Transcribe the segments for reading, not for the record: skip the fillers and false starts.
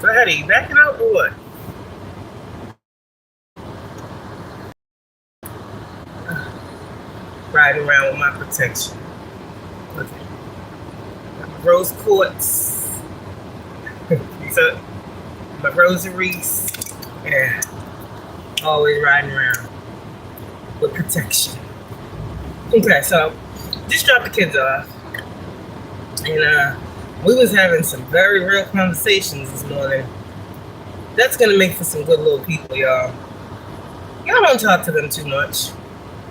Go ahead, are you backing out or what? Riding around with my protection. Okay. Rose quartz. So, my rosaries. Yeah. Always riding around with protection. Okay, so just dropped the kids off. And we was having some very real conversations this morning. That's gonna make for some good little people, y'all. Y'all don't talk to them too much.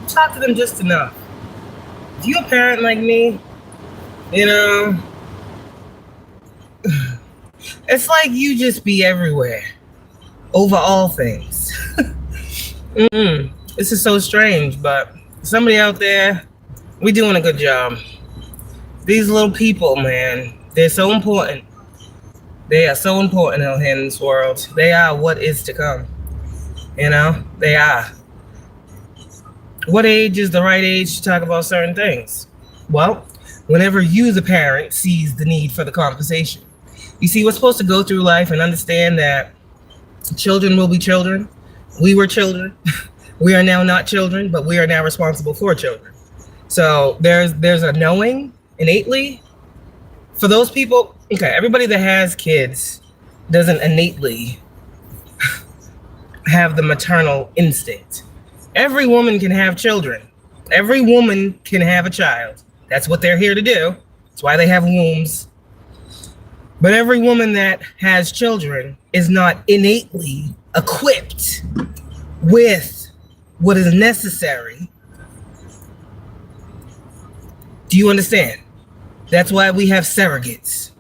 Talk to them just enough. If you're a parent like me, you know, it's like you just be everywhere, over all things. This is so strange, but somebody out there, we doing a good job. These little people, man, they're so important. They are so important out here in this world. They are what is to come. You know, they are. What age is the right age to talk about certain things? Well, whenever you, the parent, sees the need for the conversation. You see, we're supposed to go through life and understand that children will be children. We were children. We are now not children, but we are now responsible for children. So there's a knowing innately for those people. Okay, everybody that has kids doesn't innately have the maternal instinct. Every woman can have children. Every woman can have a child. That's what they're here to do. That's why they have wombs. But every woman that has children is not innately equipped with what is necessary. Do you understand? That's why we have surrogates.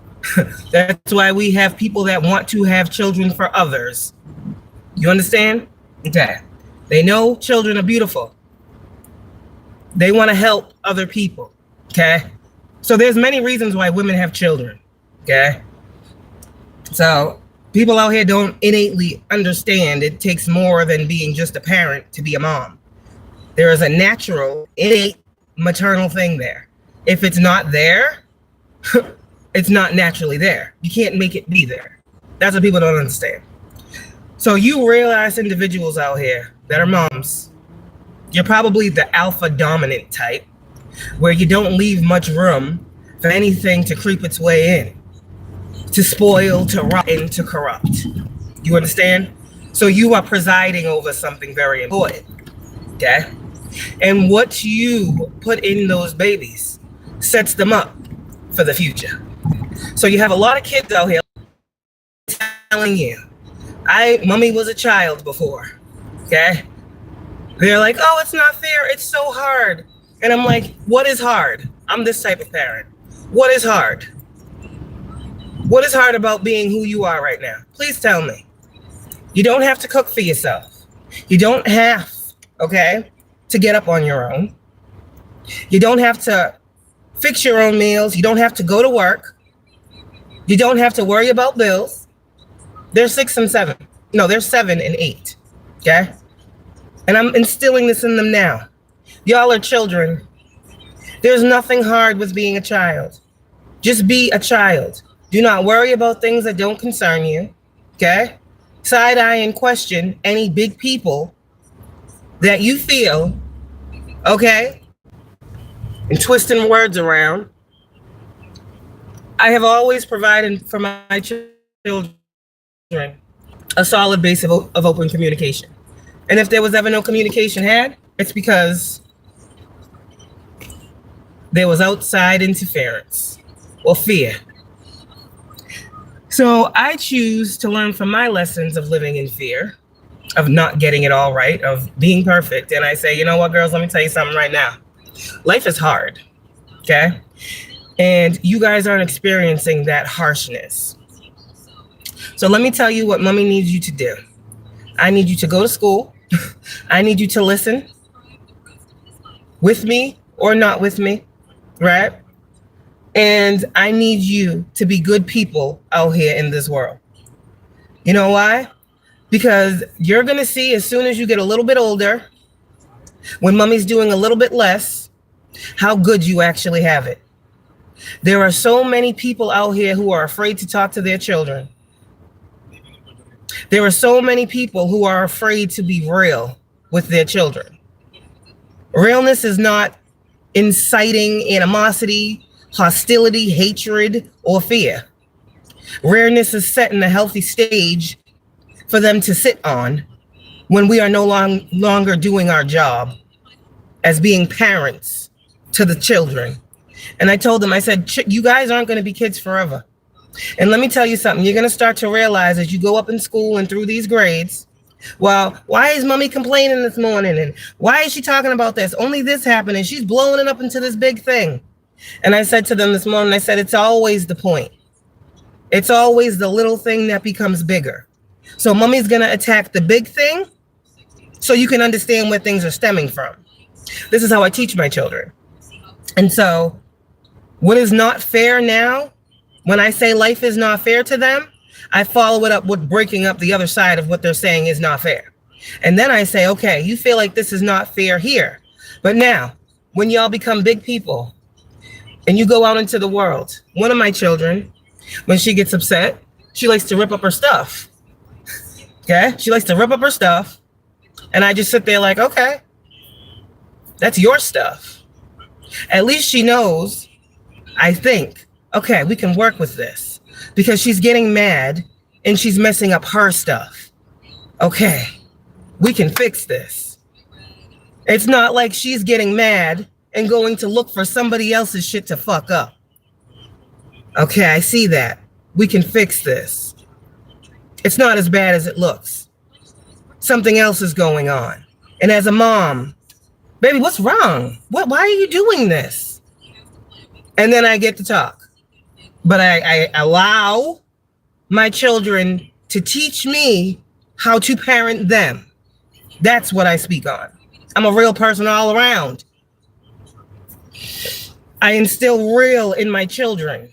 That's why we have people that want to have children for others. You understand? Okay. They know children are beautiful. They want to help other people. Okay. So there's many reasons why women have children. Okay. So people out here don't innately understand it takes more than being just a parent to be a mom. There is a natural, innate maternal thing there. If it's not there, it's not naturally there. You can't make it be there. That's what people don't understand. So you realize individuals out here that are moms, you're probably the alpha dominant type, where you don't leave much room for anything to creep its way in, to spoil, to rotten, to corrupt. You understand? So you are presiding over something very important, okay? And what you put in those babies sets them up for the future. So you have a lot of kids out here telling you, mommy was a child before, okay? They're like, oh, it's not fair, it's so hard. And I'm like, what is hard? I'm this type of parent. What is hard? What is hard about being who you are right now? Please tell me. You don't have to cook for yourself. You don't have, okay, to get up on your own. You don't have to fix your own meals. You don't have to go to work. You don't have to worry about bills. They're 6 and 7. No, they're 7 and 8, okay? And I'm instilling this in them now. Y'all are children. There's nothing hard with being a child. Just be a child. Do not worry about things that don't concern you, okay? Side eye and question any big people that you feel, okay? And twisting words around. I have always provided for my children a solid base of open communication. And if there was ever no communication had, it's because there was outside interference or fear. So I choose to learn from my lessons of living in fear, of not getting it all right, of being perfect. And I say, you know what, girls, let me tell you something right now. Life is hard, okay? And you guys aren't experiencing that harshness. So let me tell you what mommy needs you to do. I need you to go to school. I need you to listen with me or not with me, right? And I need you to be good people out here in this world. You know why? Because you're going to see as soon as you get a little bit older, when mommy's doing a little bit less, how good you actually have it. There are so many people out here who are afraid to talk to their children. There are so many people who are afraid to be real with their children. Realness is not inciting animosity, hostility, hatred, or fear. Rareness is setting a healthy stage for them to sit on when we are no longer doing our job as being parents to the children. And I told them, I said, you guys aren't going to be kids forever. And let me tell you something, you're going to start to realize as you go up in school and through these grades, well, why is mommy complaining this morning? And why is she talking about this? Only this happened and she's blowing it up into this big thing. And I said to them this morning, I said, it's always the point. It's always the little thing that becomes bigger. So mommy's going to attack the big thing so you can understand where things are stemming from. This is how I teach my children. And so what is not fair now, when I say life is not fair to them, I follow it up with breaking up the other side of what they're saying is not fair. And then I say, okay, you feel like this is not fair here. But now, when y'all become big people and you go out into the world, one of my children, when she gets upset, she likes to rip up her stuff. Okay? She likes to rip up her stuff. And I just sit there like, okay, that's your stuff. At least she knows, I think, okay, we can work with this because she's getting mad and she's messing up her stuff. Okay, we can fix this. It's not like she's getting mad and going to look for somebody else's shit to fuck up. Okay, I see that. We can fix this. It's not as bad as it looks. Something else is going on. And as a mom, baby, what's wrong? Why are you doing this? And then I get to talk. But I allow my children to teach me how to parent them. That's what I speak on. I'm a real person all around. I instill real in my children.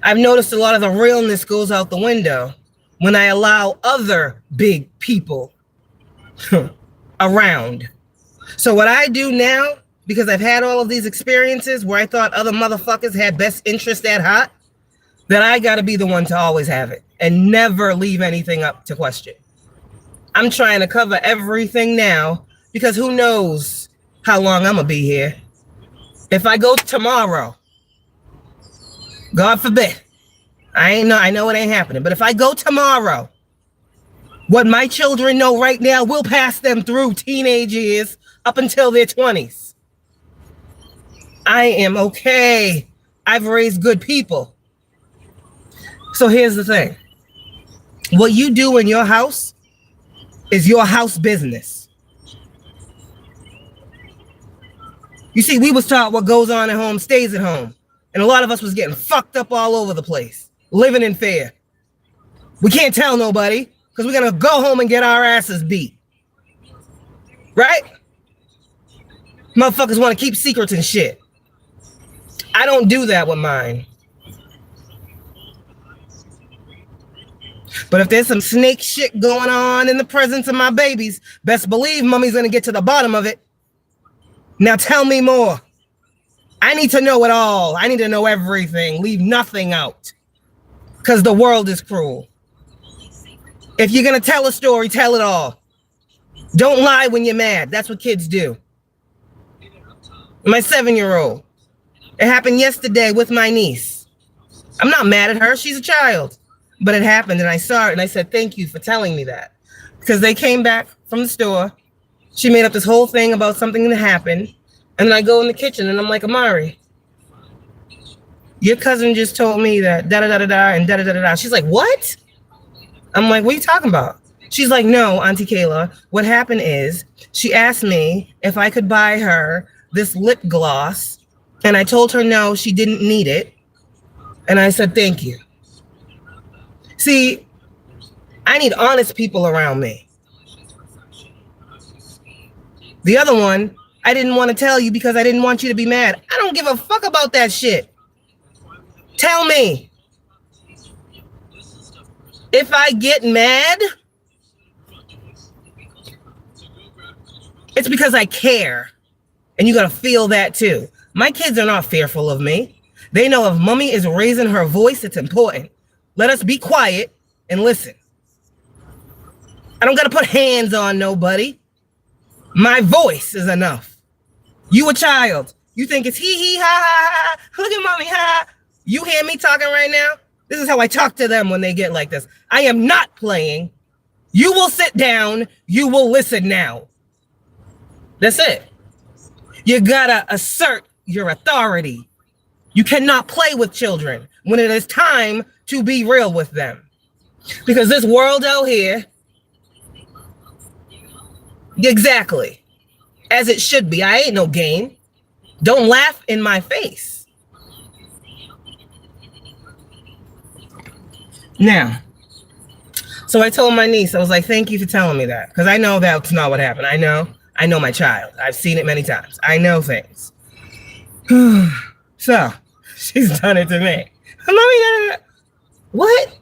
I've noticed a lot of the realness goes out the window when I allow other big people around. So what I do now, because I've had all of these experiences where I thought other motherfuckers had best interest at heart, that I got to be the one to always have it and never leave anything up to question. I'm trying to cover everything now because who knows how long I'm going to be here. If I go tomorrow, God forbid, I know it ain't happening, but if I go tomorrow, what my children know right now will pass them through teenage years up until their 20s. I am okay. I've raised good people. So here's the thing. What you do in your house is your house business. You see, we was taught what goes on at home stays at home. And a lot of us was getting fucked up all over the place, living in fear. We can't tell nobody because we're going to go home and get our asses beat. Right? Motherfuckers want to keep secrets and shit. I don't do that with mine. But if there's some snake shit going on in the presence of my babies, best believe mommy's going to get to the bottom of it. Now tell me more. I need to know it all. I need to know everything. Leave nothing out. Because the world is cruel. If you're going to tell a story, tell it all. Don't lie when you're mad. That's what kids do. My 7-year-old. It happened yesterday with my niece. I'm not mad at her. She's a child. But it happened and I saw it and I said, thank you for telling me that. Because they came back from the store. She made up this whole thing about something that happened. And then I go in the kitchen and I'm like, Amari, your cousin just told me that da-da-da-da-da and da-da-da-da-da. She's like, what? I'm like, what are you talking about? She's like, no, Auntie Kayla, what happened is she asked me if I could buy her this lip gloss. And I told her no, she didn't need it. And I said, thank you. See, I need honest people around me. The other one, I didn't want to tell you because I didn't want you to be mad. I don't give a fuck about that shit. Tell me. If I get mad, it's because I care. And you got to feel that too. My kids are not fearful of me. They know if mommy is raising her voice, it's important. Let us be quiet and listen. I don't gotta put hands on nobody. My voice is enough. You a child. You think it's hee hee ha ha ha. Look at mommy ha. You hear me talking right now? This is how I talk to them when they get like this. I am not playing. You will sit down. You will listen now. That's it. You gotta assert your authority. You cannot play with children when it is time to be real with them. Because this world out here, exactly, as it should be. I ain't no game. Don't laugh in my face. Now, so I told my niece, I was like, thank you for telling me that. Because I know that's not what happened. I know my child. I've seen it many times. I know things. So, she's done it to me. Mommy, what?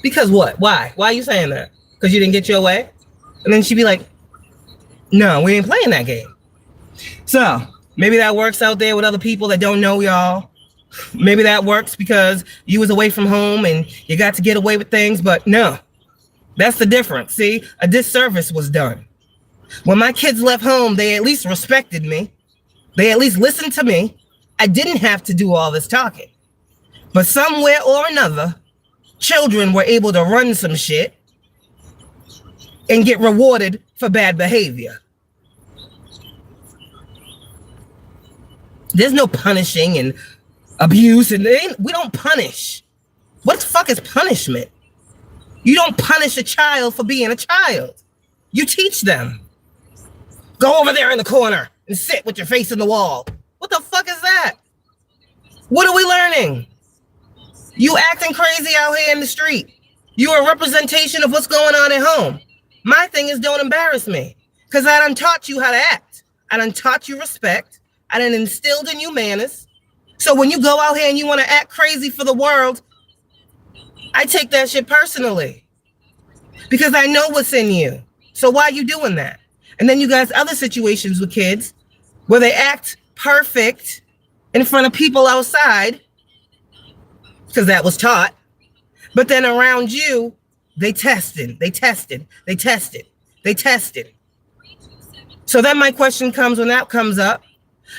Because what? Why? Why are you saying that? Because you didn't get your way? And then she'd be like, no, we ain't playing that game. So, maybe that works out there with other people that don't know y'all. Maybe that works because you was away from home and you got to get away with things, but no. That's the difference. See, a disservice was done. When my kids left home, they at least respected me. They at least listened to me. I didn't have to do all this talking. But somewhere or another, children were able to run some shit and get rewarded for bad behavior. There's no punishing and abuse, and we don't punish. What the fuck is punishment? You don't punish a child for being a child. You teach them. Go over there in the corner and sit with your face in the wall. What the fuck is that? What are we learning? You acting crazy out here in the street. You are a representation of what's going on at home. My thing is, don't embarrass me. Because I done taught you how to act. I done taught you respect. I done instilled in you manners. So when you go out here and you want to act crazy for the world, I take that shit personally. Because I know what's in you. So why are you doing that? And then you guys, other situations with kids where they act perfect in front of people outside, because that was taught. But then around you, they tested. So then my question comes when that comes up.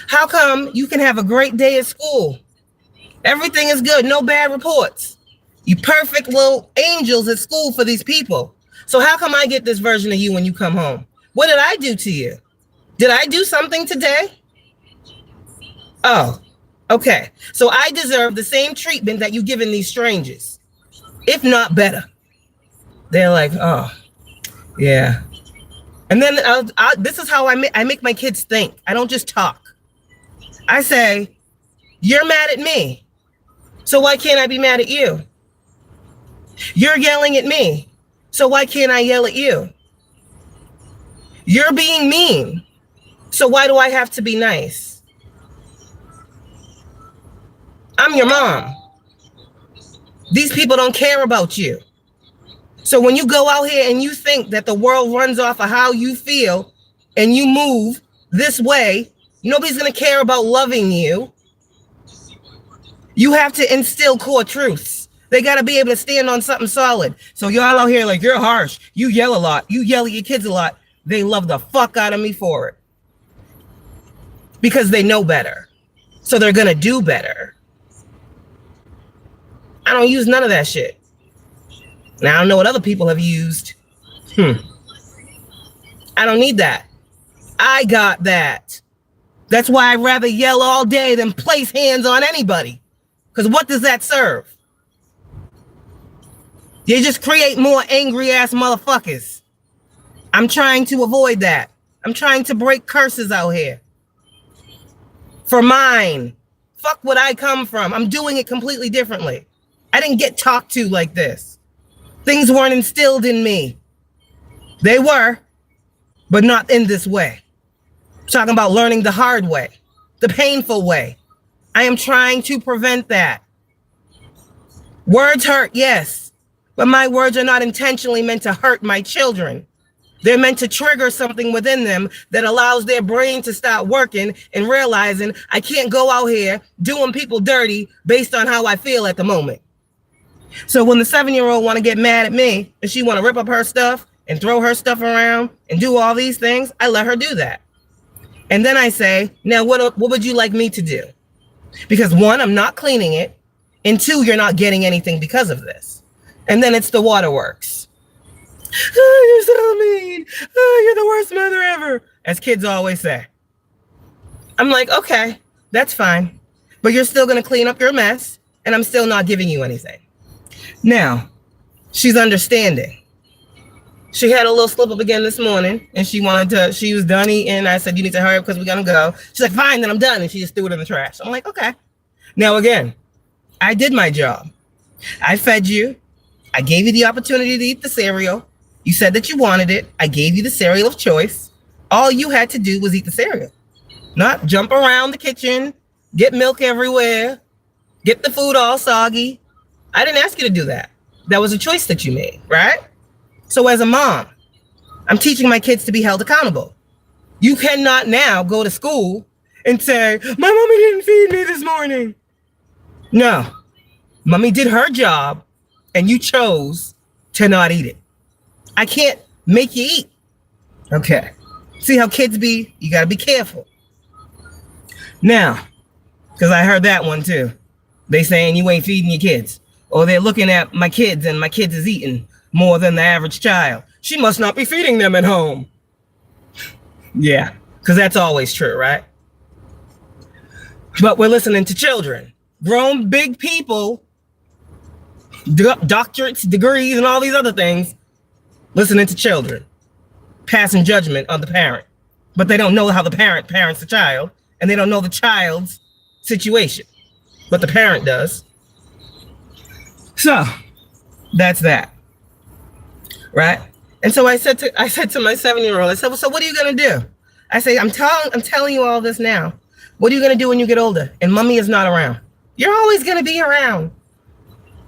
How come you can have a great day at school? Everything is good, no bad reports. You perfect little angels at school for these people. So how come I get this version of you when you come home? What did I do to you? Did I do something today? Oh, okay. So I deserve the same treatment that you given these strangers, if not better. They're like, oh, yeah. And then this is how I make my kids think. I don't just talk. I say, you're mad at me. So why can't I be mad at you? You're yelling at me. So why can't I yell at you? You're being mean. So why do I have to be nice? I'm your mom. These people don't care about you. So when you go out here and you think that the world runs off of how you feel and you move this way, nobody's going to care about loving you. You have to instill core truths. They got to be able to stand on something solid. So y'all out here like, you're harsh. You yell a lot. You yell at your kids a lot. They love the fuck out of me for it. Because they know better. So they're going to do better. I don't use none of that shit. Now I don't know what other people have used. I don't need that. I got that. That's why I'd rather yell all day than place hands on anybody. Because what does that serve? You just create more angry ass motherfuckers. I'm trying to avoid that. I'm trying to break curses out here. For mine. Fuck what I come from. I'm doing it completely differently. I didn't get talked to like this. Things weren't instilled in me. They were, but not in this way. I'm talking about learning the hard way, the painful way. I am trying to prevent that. Words hurt, yes, but my words are not intentionally meant to hurt my children. They're meant to trigger something within them that allows their brain to start working and realizing I can't go out here doing people dirty based on how I feel at the moment. So when the 7-year-old want to get mad at me and she want to rip up her stuff and throw her stuff around and do all these things, I let her do that. And then I say, now what would you like me to do? Because 1, I'm not cleaning it. And 2, you're not getting anything because of this. And then it's the waterworks. Oh, you're so mean. Oh, you're the worst mother ever. As kids always say. I'm like, okay, that's fine. But you're still going to clean up your mess. And I'm still not giving you anything. Now, she's understanding. She had a little slip up again this morning. And she was done eating. I said, you need to hurry up because we're going to go. She's like, fine, then I'm done. And she just threw it in the trash. I'm like, okay. Now, again, I did my job. I fed you. I gave you the opportunity to eat the cereal. You said that you wanted it. I gave you the cereal of choice. All you had to do was eat the cereal. Not jump around the kitchen, get milk everywhere, get the food all soggy. I didn't ask you to do that. That was a choice that you made, right? So as a mom, I'm teaching my kids to be held accountable. You cannot now go to school and say, my mommy didn't feed me this morning. No, mommy did her job and you chose to not eat it. I can't make you eat. Okay. See how kids be? You got to be careful. Now, because I heard that one too. They saying you ain't feeding your kids. Or they're looking at my kids and my kids is eating more than the average child. She must not be feeding them at home. Yeah, because that's always true, right? But we're listening to children. Grown big people, doctorates, degrees, and all these other things, listening to children, passing judgment on the parent. But they don't know how the parent parents the child, and they don't know the child's situation. But the parent does. So that's that. Right? And so I said to my 7-year-old, I said, well, so what are you going to do? I say, I'm telling you all this now. What are you going to do when you get older? And mommy is not around. You're always going to be around.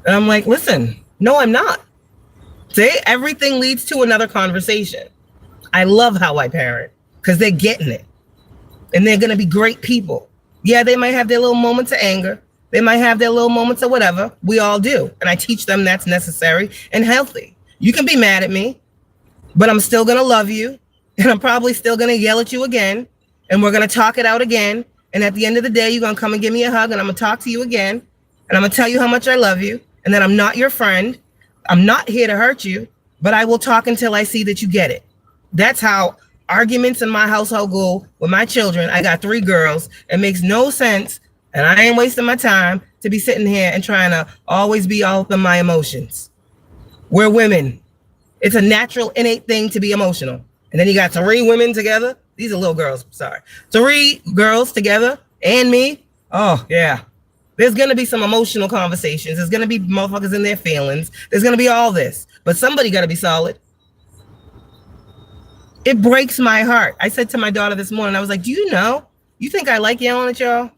And I'm like, listen, no, I'm not. See, everything leads to another conversation. I love how I parent because they're getting it. And they're going to be great people. Yeah, they might have their little moments of anger. They might have their little moments of whatever. We all do. And I teach them that's necessary and healthy. You can be mad at me, but I'm still going to love you. And I'm probably still going to yell at you again. And we're going to talk it out again. And at the end of the day, you're going to come and give me a hug. And I'm going to talk to you again. And I'm going to tell you how much I love you. And that I'm not your friend. I'm not here to hurt you. But I will talk until I see that you get it. That's how arguments in my household go with my children. I got 3 girls. It makes no sense. And I ain't wasting my time to be sitting here and trying to always be all up in my emotions. We're women. It's a natural, innate thing to be emotional. And then you got 3 women together. These are little girls. Sorry. 3 girls together and me. Oh, yeah. There's going to be some emotional conversations. There's going to be motherfuckers in their feelings. There's going to be all this. But somebody got to be solid. It breaks my heart. I said to my daughter this morning, I was like, do you know? You think I like yelling at y'all?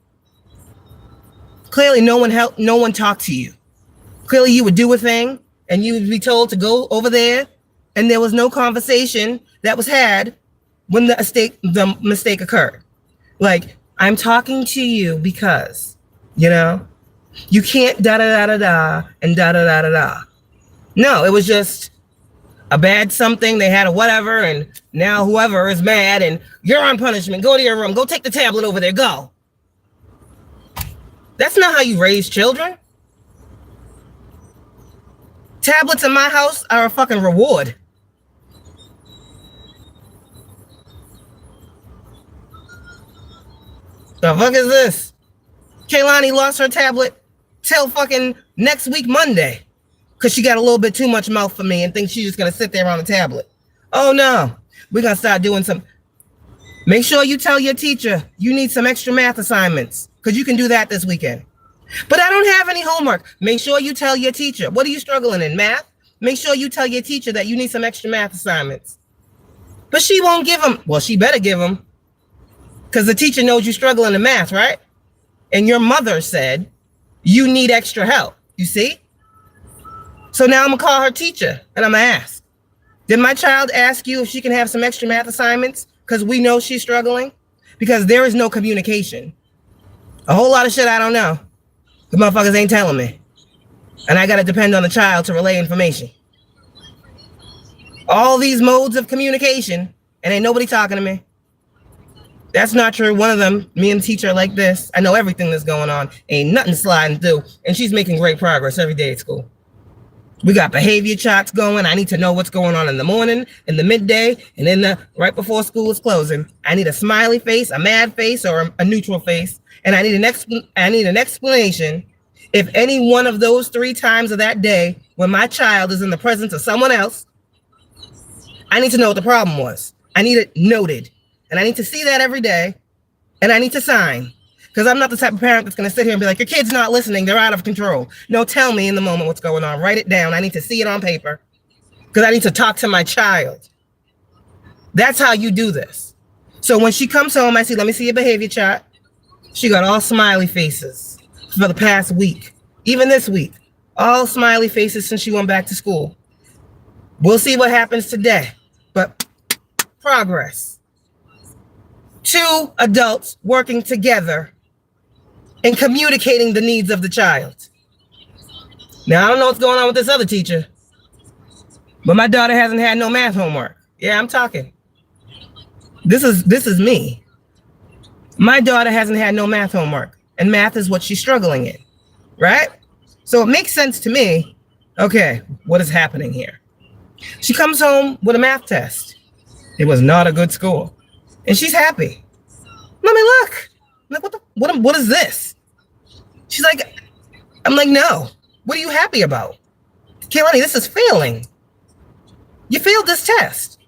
Clearly, no one talked to you. Clearly, you would do a thing and you would be told to go over there. And there was no conversation that was had when the mistake occurred. Like, I'm talking to you because, you can't da-da-da-da-da and da-da-da-da-da. No, it was just a bad something. They had a whatever. And now whoever is mad and you're on punishment. Go to your room. Go take the tablet over there. Go. That's not how you raise children. Tablets in my house are a fucking reward. The fuck is this? Kaylani lost her tablet till fucking next week, Monday. Because she got a little bit too much mouth for me and thinks she's just going to sit there on the tablet. Oh, no. We're going to start doing some. Make sure you tell your teacher you need some extra math assignments. Because you can do that this weekend. But I don't have any homework. Make sure you tell your teacher. What are you struggling in, math? Make sure you tell your teacher that you need some extra math assignments. But she won't give them. Well, she better give them. Because the teacher knows you're struggling in math, right? And your mother said you need extra help. You see? So now I'm going to call her teacher and I'm going to ask. Did my child ask you if she can have some extra math assignments? Because we know she's struggling? Because there is no communication. A whole lot of shit I don't know. The motherfuckers ain't telling me. And I got to depend on the child to relay information. All these modes of communication, and ain't nobody talking to me. That's not true. One of them, me and the teacher like this. I know everything that's going on. Ain't nothing sliding through. And she's making great progress every day at school. We got behavior charts going. I need to know what's going on in the morning, in the midday, and in the right before school is closing. I need a smiley face, a mad face, or a neutral face. And I need an explanation if any one of those 3 times of that day when my child is in the presence of someone else. I need to know what the problem was. I need it noted. And I need to see that every day. And I need to sign. Because I'm not the type of parent that's going to sit here and be like, your kid's not listening. They're out of control. No, tell me in the moment what's going on. Write it down. I need to see it on paper. Because I need to talk to my child. That's how you do this. So when she comes home, I see, let me see your behavior chart. She got all smiley faces for the past week. Even this week. All smiley faces since she went back to school. We'll see what happens today. But progress. 2 adults working together and communicating the needs of the child. Now, I don't know what's going on with this other teacher, but my daughter hasn't had no math homework. Yeah, I'm talking. This is me. My daughter hasn't had no math homework, and math is what she's struggling in, right? So it makes sense to me. Okay, what is happening here? She comes home with a math test. It was not a good score. And she's happy. Mommy, look. I'm like, what is this? She's like, I'm like, no. What are you happy about? Kaylani, this is failing. You failed this test.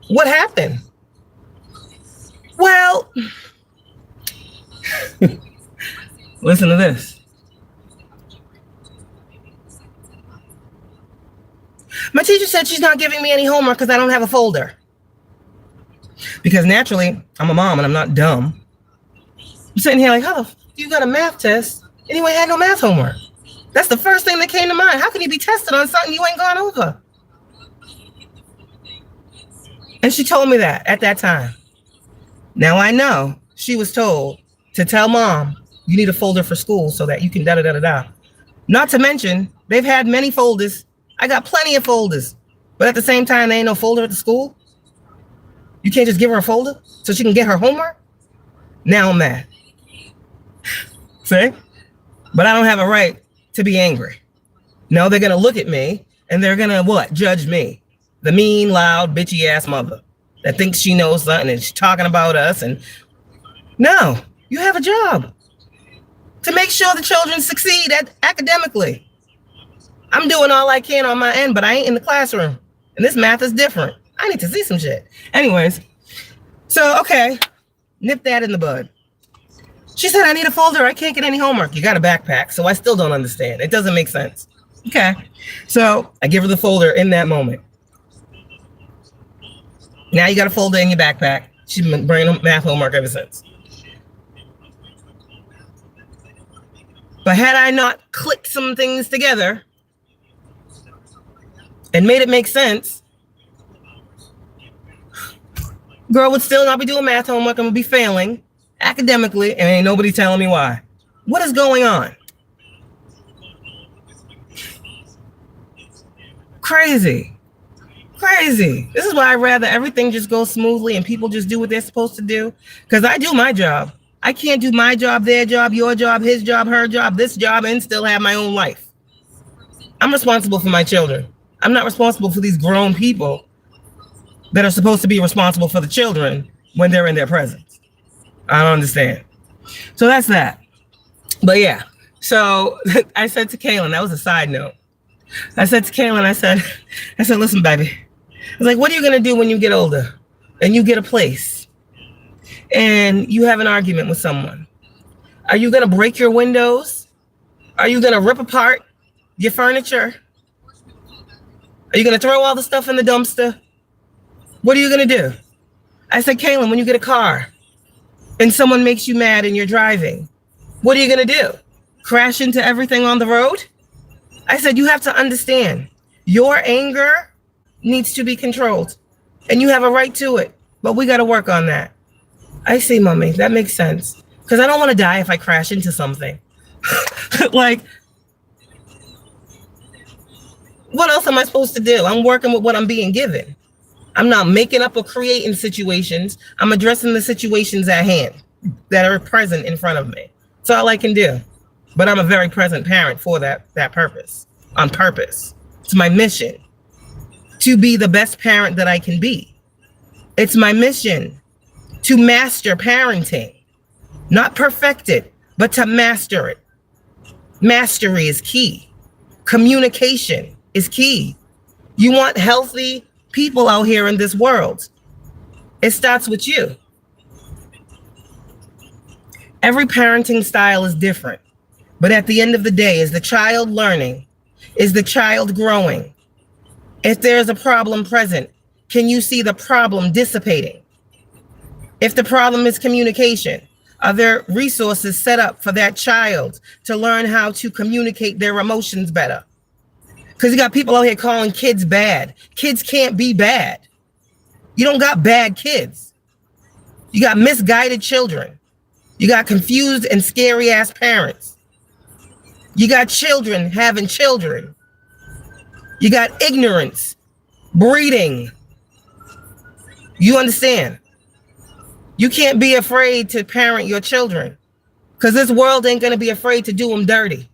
What happened? Well, listen to this. My teacher said she's not giving me any homework because I don't have a folder. Because naturally, I'm a mom and I'm not dumb. I'm sitting here like, how you got a math test and you ain't had no math homework? That's the first thing that came to mind. How can you be tested on something you ain't gone over? And she told me that at that time. Now I know she was told to tell mom, you need a folder for school so that you can da-da-da-da-da. Not to mention, they've had many folders. I got plenty of folders. But at the same time, there ain't no folder at the school. You can't just give her a folder so she can get her homework? Now I'm mad. See? But I don't have a right to be angry. No, they're going to look at me and they're going to what? Judge me. The mean, loud, bitchy ass mother that thinks she knows something and she's talking about us. And no, you have a job to make sure the children succeed academically. I'm doing all I can on my end, but I ain't in the classroom. And this math is different. I need to see some shit. Anyways, so, okay, nip that in the bud. She said, I need a folder. I can't get any homework. You got a backpack, so I still don't understand. It doesn't make sense. Okay, so I give her the folder in that moment. Now you got a folder in your backpack. She's been bringing math homework ever since. But had I not clicked some things together and made it make sense, girl would still not be doing math homework and would be failing academically, and ain't nobody telling me why. What is going on? Crazy. This is why I'd rather everything just go smoothly and people just do what they're supposed to do. Because I do my job. I can't do my job, their job, your job, his job, her job, this job, and still have my own life. I'm responsible for my children. I'm not responsible for these grown people that are supposed to be responsible for the children when they're in their presence. I don't understand. So that's that. But yeah, so I said to Kaylin, that was a side note. I said to Kaylin, I said, listen, baby. I was like, what are you going to do when you get older and you get a place and you have an argument with someone? Are you going to break your windows? Are you going to rip apart your furniture? Are you going to throw all the stuff in the dumpster? What are you going to do? I said, Kaylin, when you get a car and someone makes you mad and you're driving, what are you going to do? Crash into everything on the road? I said, you have to understand, your anger needs to be controlled. And you have a right to it. But we got to work on that. I see, mommy. That makes sense. Because I don't want to die if I crash into something. Like, what else am I supposed to do? I'm working with what I'm being given. I'm not making up or creating situations. I'm addressing the situations at hand that are present in front of me. That's all I can do. But I'm a very present parent for that purpose, on purpose. It's my mission to be the best parent that I can be. It's my mission to master parenting, not perfect it, but to master it. Mastery is key. Communication is key. You want healthy people out here in this world. It starts with you. Every parenting style is different. But at the end of the day, is the child learning? Is the child growing? If there's a problem present, can you see the problem dissipating? If the problem is communication, are there resources set up for that child to learn how to communicate their emotions better? Because you got people out here calling kids bad. Kids can't be bad. You don't got bad kids. You got misguided children. You got confused and scary ass parents. You got children having children. You got ignorance, breeding. You understand? You can't be afraid to parent your children because this world ain't going to be afraid to do them dirty.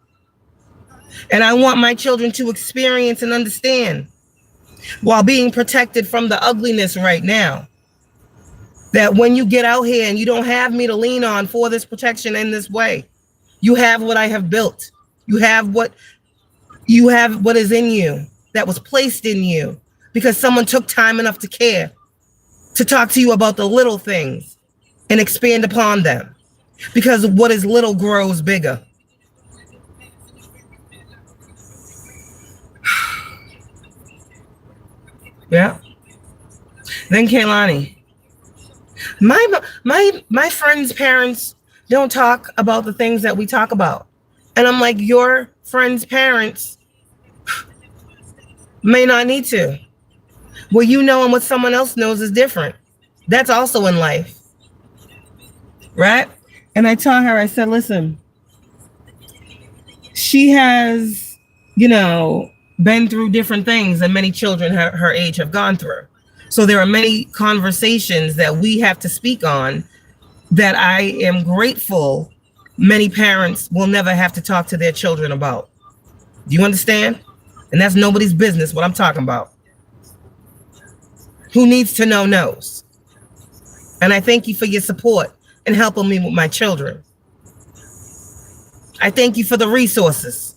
And I want my children to experience and understand while being protected from the ugliness right now. That when you get out here and you don't have me to lean on for this protection in this way, you have what I have built. You have what is in you, that was placed in you because someone took time enough to care, to talk to you about the little things and expand upon them. Because what is little grows bigger. Yeah. Then Kaylani. My friends' parents don't talk about the things that we talk about. And I'm like, your friends' parents may not need to. What you know and what someone else knows is different. That's also in life. Right? And I told her, I said, listen, she has, been through different things that many children her age have gone through. So there are many conversations that we have to speak on that I am grateful many parents will never have to talk to their children about. Do you understand? And that's nobody's business what I'm talking about. Who needs to know knows. And I thank you for your support and helping me with my children. I thank you for the resources.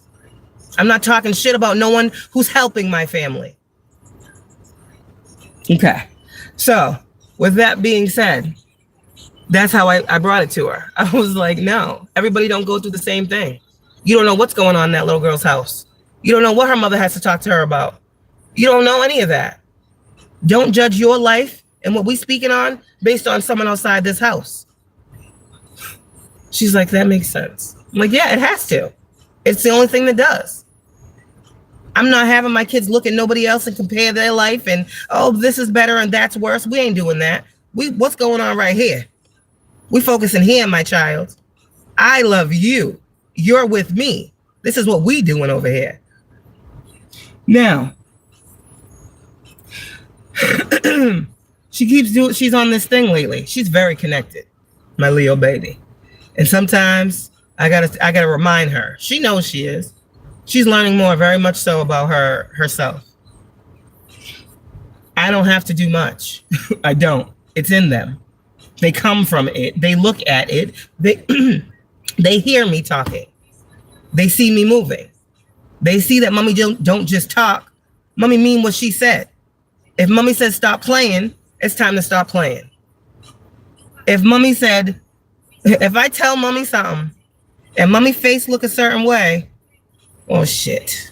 I'm not talking shit about no one who's helping my family. Okay. So with that being said, that's how I brought it to her. I was like, no, everybody don't go through the same thing. You don't know what's going on in that little girl's house. You don't know what her mother has to talk to her about. You don't know any of that. Don't judge your life and what we speaking on based on someone outside this house. She's like, that makes sense. I'm like, yeah, it has to. It's the only thing that does. I'm not having my kids look at nobody else and compare their life and, oh, this is better and that's worse. We ain't doing that. What's going on right here? We focusing here, my child. I love you. You're with me. This is what we doing over here. Now, she's on this thing lately. She's very connected, my Leo baby. And sometimes I gotta remind her. She knows she is. She's learning more, very much so, about herself. I don't have to do much. I don't. It's in them. They come from it. They look at it. They hear me talking. They see me moving. They see that mommy don't just talk. Mommy mean what she said. If mommy said stop playing, it's time to stop playing. If I tell mommy something and mommy face look a certain way, oh shit.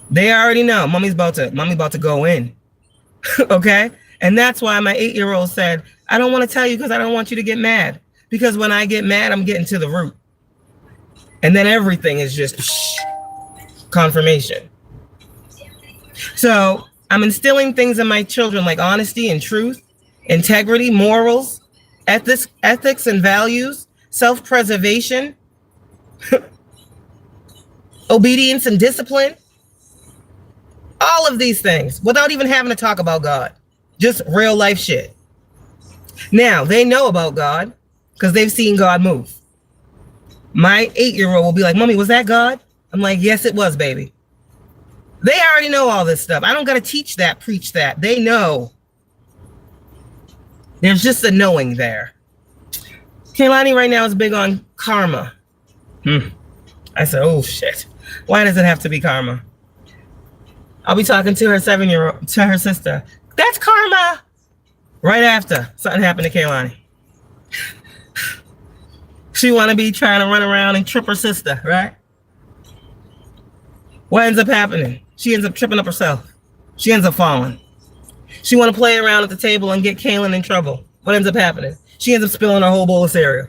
They already know mommy about to go in. Okay? And that's why my 8-year-old said, I don't want to tell you because I don't want you to get mad. Because when I get mad, I'm getting to the root. And then everything is just confirmation. So I'm instilling things in my children like honesty and truth, integrity, morals, ethics and values, self-preservation, obedience and discipline. All of these things without even having to talk about God. Just real life shit. Now, they know about God because they've seen God move. My 8-year-old will be like, Mommy, was that God? I'm like, yes, it was, baby. They already know all this stuff. I don't got to teach that, preach that. They know. There's just a knowing there. Kaylani right now is big on karma. I said, oh, shit. Why does it have to be karma? I'll be talking to her 7-year-old, to her sister. That's karma. Right after something happened to Kaylani. She want to be trying to run around and trip her sister, right? What ends up happening? She ends up tripping up herself. She ends up falling. She want to play around at the table and get Kaylin in trouble. What ends up happening? She ends up spilling her whole bowl of cereal.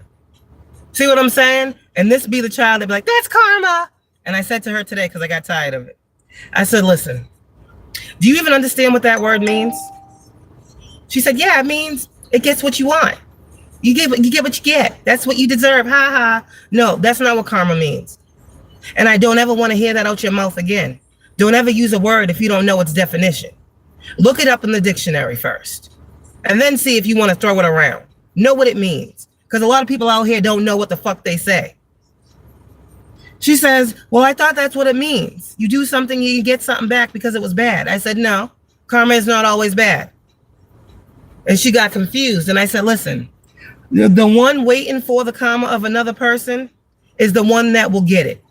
See what I'm saying? And this be the child that be like, that's karma. And I said to her today, because I got tired of it. I said, listen, do you even understand what that word means? She said, yeah, it means it gets what you want. You get what you get. That's what you deserve. Ha ha. No, that's not what karma means. And I don't ever want to hear that out your mouth again. Don't ever use a word if you don't know its definition. Look it up in the dictionary first. And then see if you want to throw it around. Know what it means. Because a lot of people out here don't know what the fuck they say. She says, well, I thought that's what it means. You do something, you get something back because it was bad. I said, no, karma is not always bad. And she got confused. And I said, listen, the one waiting for the karma of another person is the one that will get it.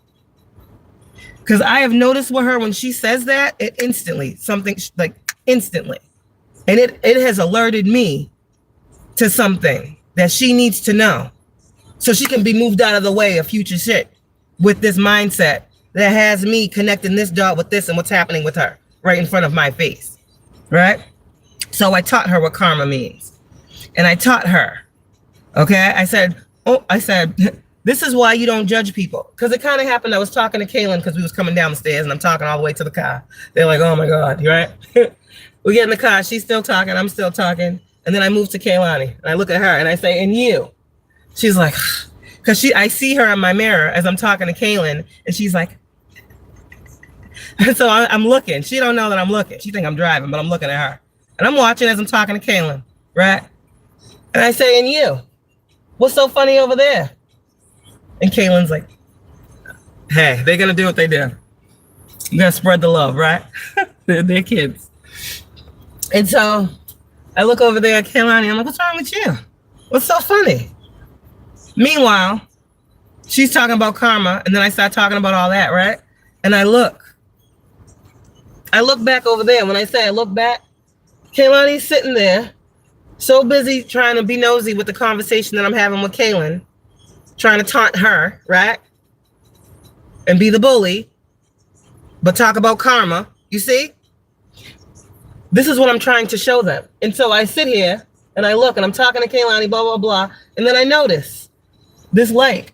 Because I have noticed with her when she says that, it instantly, something like instantly. And it has alerted me to something that she needs to know. So she can be moved out of the way of future shit. With this mindset that has me connecting this dot with this and what's happening with her right in front of my face, right? So I taught her what karma means. And I taught her, okay? I said, this is why you don't judge people. Because it kind of happened, I was talking to Kaylin because we was coming down the stairs and I'm talking all the way to the car. They're like, oh my God, you right? We get in the car, she's still talking, I'm still talking. And then I move to Kaylani and I look at her and I say, and you? She's like, because I see her in my mirror as I'm talking to Kaylin, and she's like, and so I'm looking. She don't know that I'm looking. She think I'm driving, but I'm looking at her. And I'm watching as I'm talking to Kaylin, right? And I say, and you? What's so funny over there? And Kaylin's like, hey, they're going to do what they do. You got to spread the love, right? they're kids. And so I look over there at Kaylani. I'm like, what's wrong with you? What's so funny? Meanwhile, she's talking about karma, and then I start talking about all that, right? And I look back over there. When I say I look back, Kaylani's sitting there, so busy trying to be nosy with the conversation that I'm having with Kaylin, trying to taunt her, right? And be the bully, but talk about karma. You see? This is what I'm trying to show them. And so I sit here, and I look, and I'm talking to Kaylani, blah, blah, blah, and then I notice this light.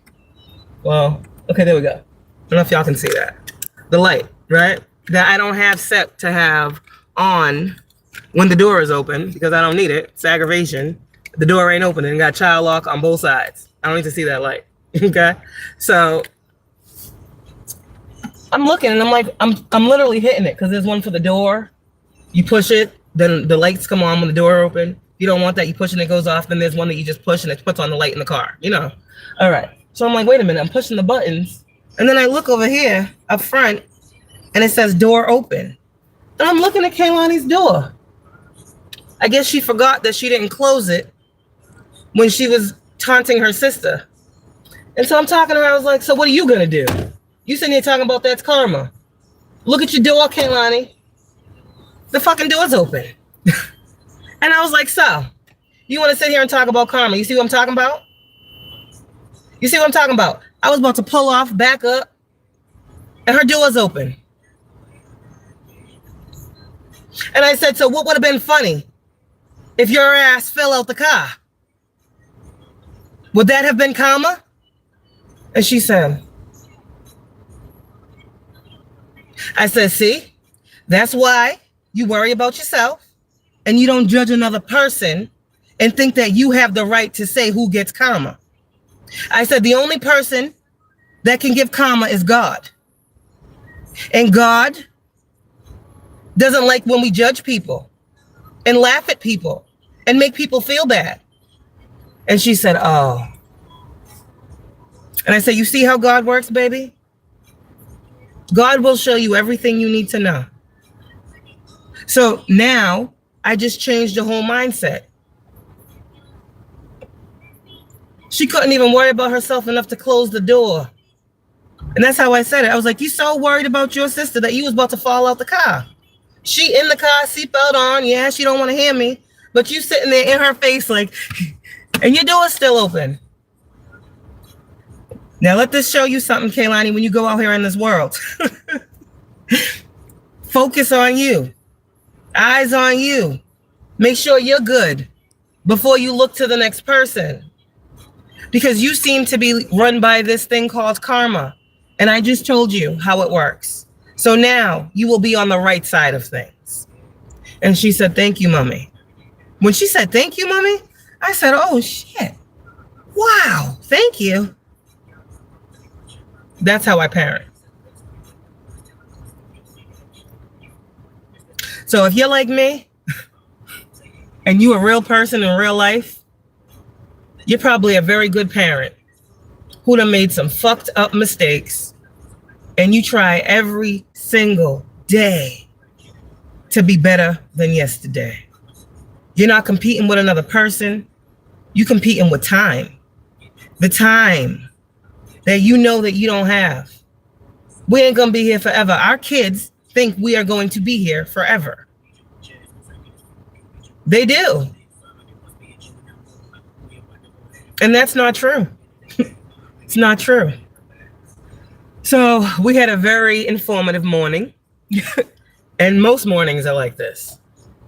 Well, okay, there we go. I don't know if y'all can see that. The light, right? That I don't have set to have on when the door is open because I don't need it. It's aggravation. The door ain't open and got child lock on both sides. I don't need to see that light. Okay? So I'm looking and I'm like, I'm literally hitting it because there's one for the door. You push it, then the lights come on when the door open. If you don't want that, you push and it goes off. Then there's one that you just push and it puts on the light in the car, you know? All right. So I'm like, wait a minute, I'm pushing the buttons. And then I look over here up front and it says door open. And I'm looking at Kaylani's door. I guess she forgot that she didn't close it when she was taunting her sister. And so I'm talking to her, I was like, so what are you gonna do? You sitting here talking about that's karma. Look at your door, Kaylani. The fucking door's open. And I was like, so, you want to sit here and talk about karma? You see what I'm talking about? You see what I'm talking about? I was about to pull off, back up, and her door's open. And I said, so what would have been funny if your ass fell out the car? Would that have been karma? And she said, I said, see, That's why you worry about yourself and you don't judge another person and think that you have the right to say who gets karma. I said the only person that can give karma is God. And God doesn't like when we judge people and laugh at people and make people feel bad. And she said, oh. And I said, you see how God works, baby? God will show you everything you need to know. So now I just changed the whole mindset. She couldn't even worry about herself enough to close the door. And that's how I said it. I was like, you so worried about your sister that you was about to fall out the car. She in the car, seatbelt on. Yeah, she don't want to hear me. But you sitting there in her face like, and your door's still open. Now let this show you something, Kaylani, when you go out here in this world. Focus on you. Eyes on you. Make sure you're good before you look to the next person. Because you seem to be run by this thing called karma. And I just told you how it works. So now you will be on the right side of things. And she said, thank you, mommy. When she said, thank you, mommy, I said, oh, shit. Wow. Thank you. That's how I parent. So if you're like me and you a real person in real life, you're probably a very good parent who done made some fucked up mistakes and you try every single day to be better than yesterday. You're not competing with another person. You're competing with time. The time that you know that you don't have. We ain't gonna be here forever. Our kids think we are going to be here forever. They do. And that's not true. It's not true. So we had a very informative morning. And most mornings are like this.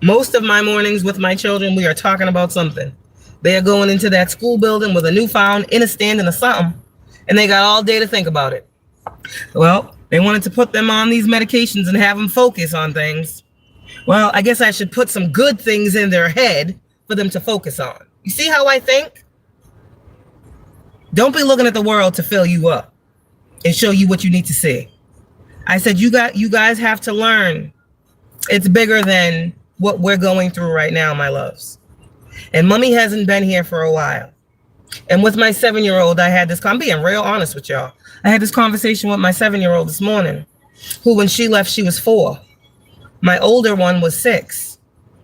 Most of my mornings with my children, we are talking about something. They are going into that school building with a newfound understanding of something. And they got all day to think about it. Well, they wanted to put them on these medications and have them focus on things. Well, I guess I should put some good things in their head for them to focus on. You see how I think? Don't be looking at the world to fill you up and show you what you need to see. I said, you guys have to learn. It's bigger than what we're going through right now, my loves. And mommy hasn't been here for a while. And with my 7-year-old, I had this, I'm being real honest with y'all. I had this conversation with my 7-year-old this morning, who when she left, she was 4. My older one was 6.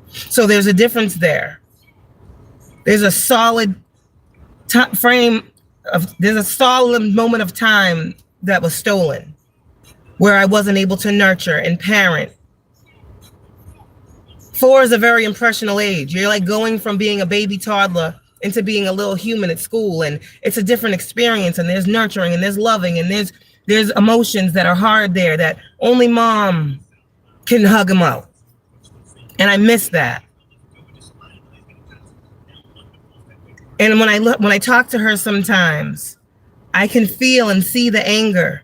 So there's a difference there. There's a solid there's a solid moment of time that was stolen where I wasn't able to nurture and parent. 4 is a very impressionable age. You're like going from being a baby toddler into being a little human at school, and it's a different experience, and there's nurturing and there's loving and there's emotions that are hard there that only mom can hug them out. And I miss that. And when I talk to her sometimes, I can feel and see the anger,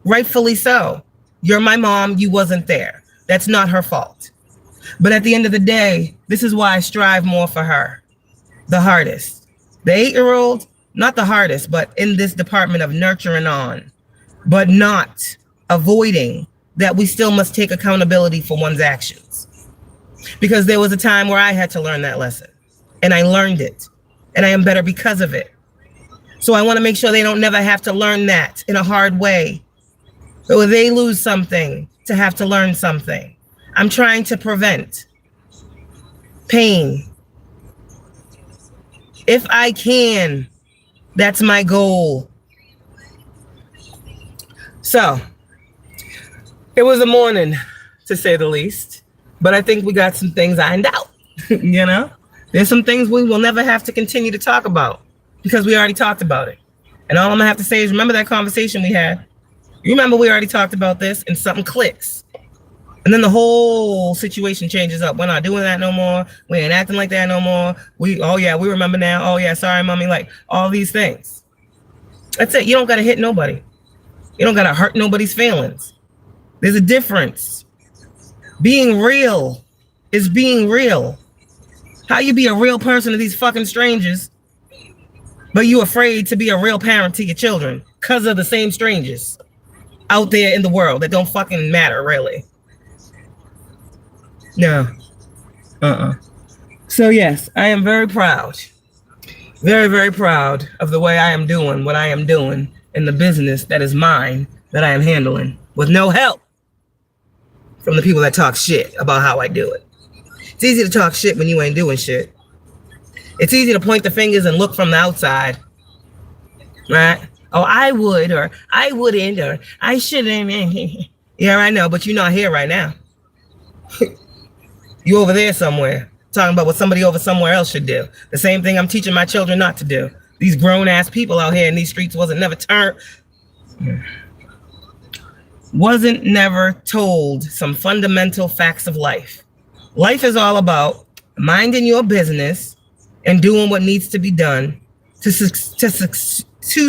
rightfully so. You're my mom, you wasn't there. That's not her fault. But at the end of the day, this is why I strive more for her. The hardest. The 8-year-old, not the hardest, but in this department of nurturing on, but not avoiding that we still must take accountability for one's actions. Because there was a time where I had to learn that lesson, and I learned it, and I am better because of it. So I want to make sure they don't never have to learn that in a hard way, or they lose something to have to learn something. I'm trying to prevent pain. If I can, that's my goal. So it was a morning, to say the least, but I think we got some things ironed out. You know, there's some things we will never have to continue to talk about because we already talked about it. And all I'm gonna have to say is remember that conversation we had. You remember we already talked about this and something clicks. And then the whole situation changes up. We're not doing that no more. We ain't acting like that no more. Oh yeah, we remember now. Oh yeah, sorry, mommy. Like all these things. That's it. You don't got to hit nobody. You don't got to hurt nobody's feelings. There's a difference. Being real is being real. How you be a real person to these fucking strangers, but you afraid to be a real parent to your children because of the same strangers out there in the world that don't fucking matter, really. No. So yes, I am very proud. Very, very proud of the way I am doing what I am doing in the business that is mine, that I am handling with no help from the people that talk shit about how I do it. It's easy to talk shit when you ain't doing shit. It's easy to point the fingers and look from the outside, right? Oh, I would, or I wouldn't, or I shouldn't. Yeah, I know, but you're not here right now. You over there somewhere, talking about what somebody over somewhere else should do. The same thing I'm teaching my children not to do. These grown-ass people out here in these streets wasn't never told some fundamental facts of life. Life is all about minding your business and doing what needs to be done to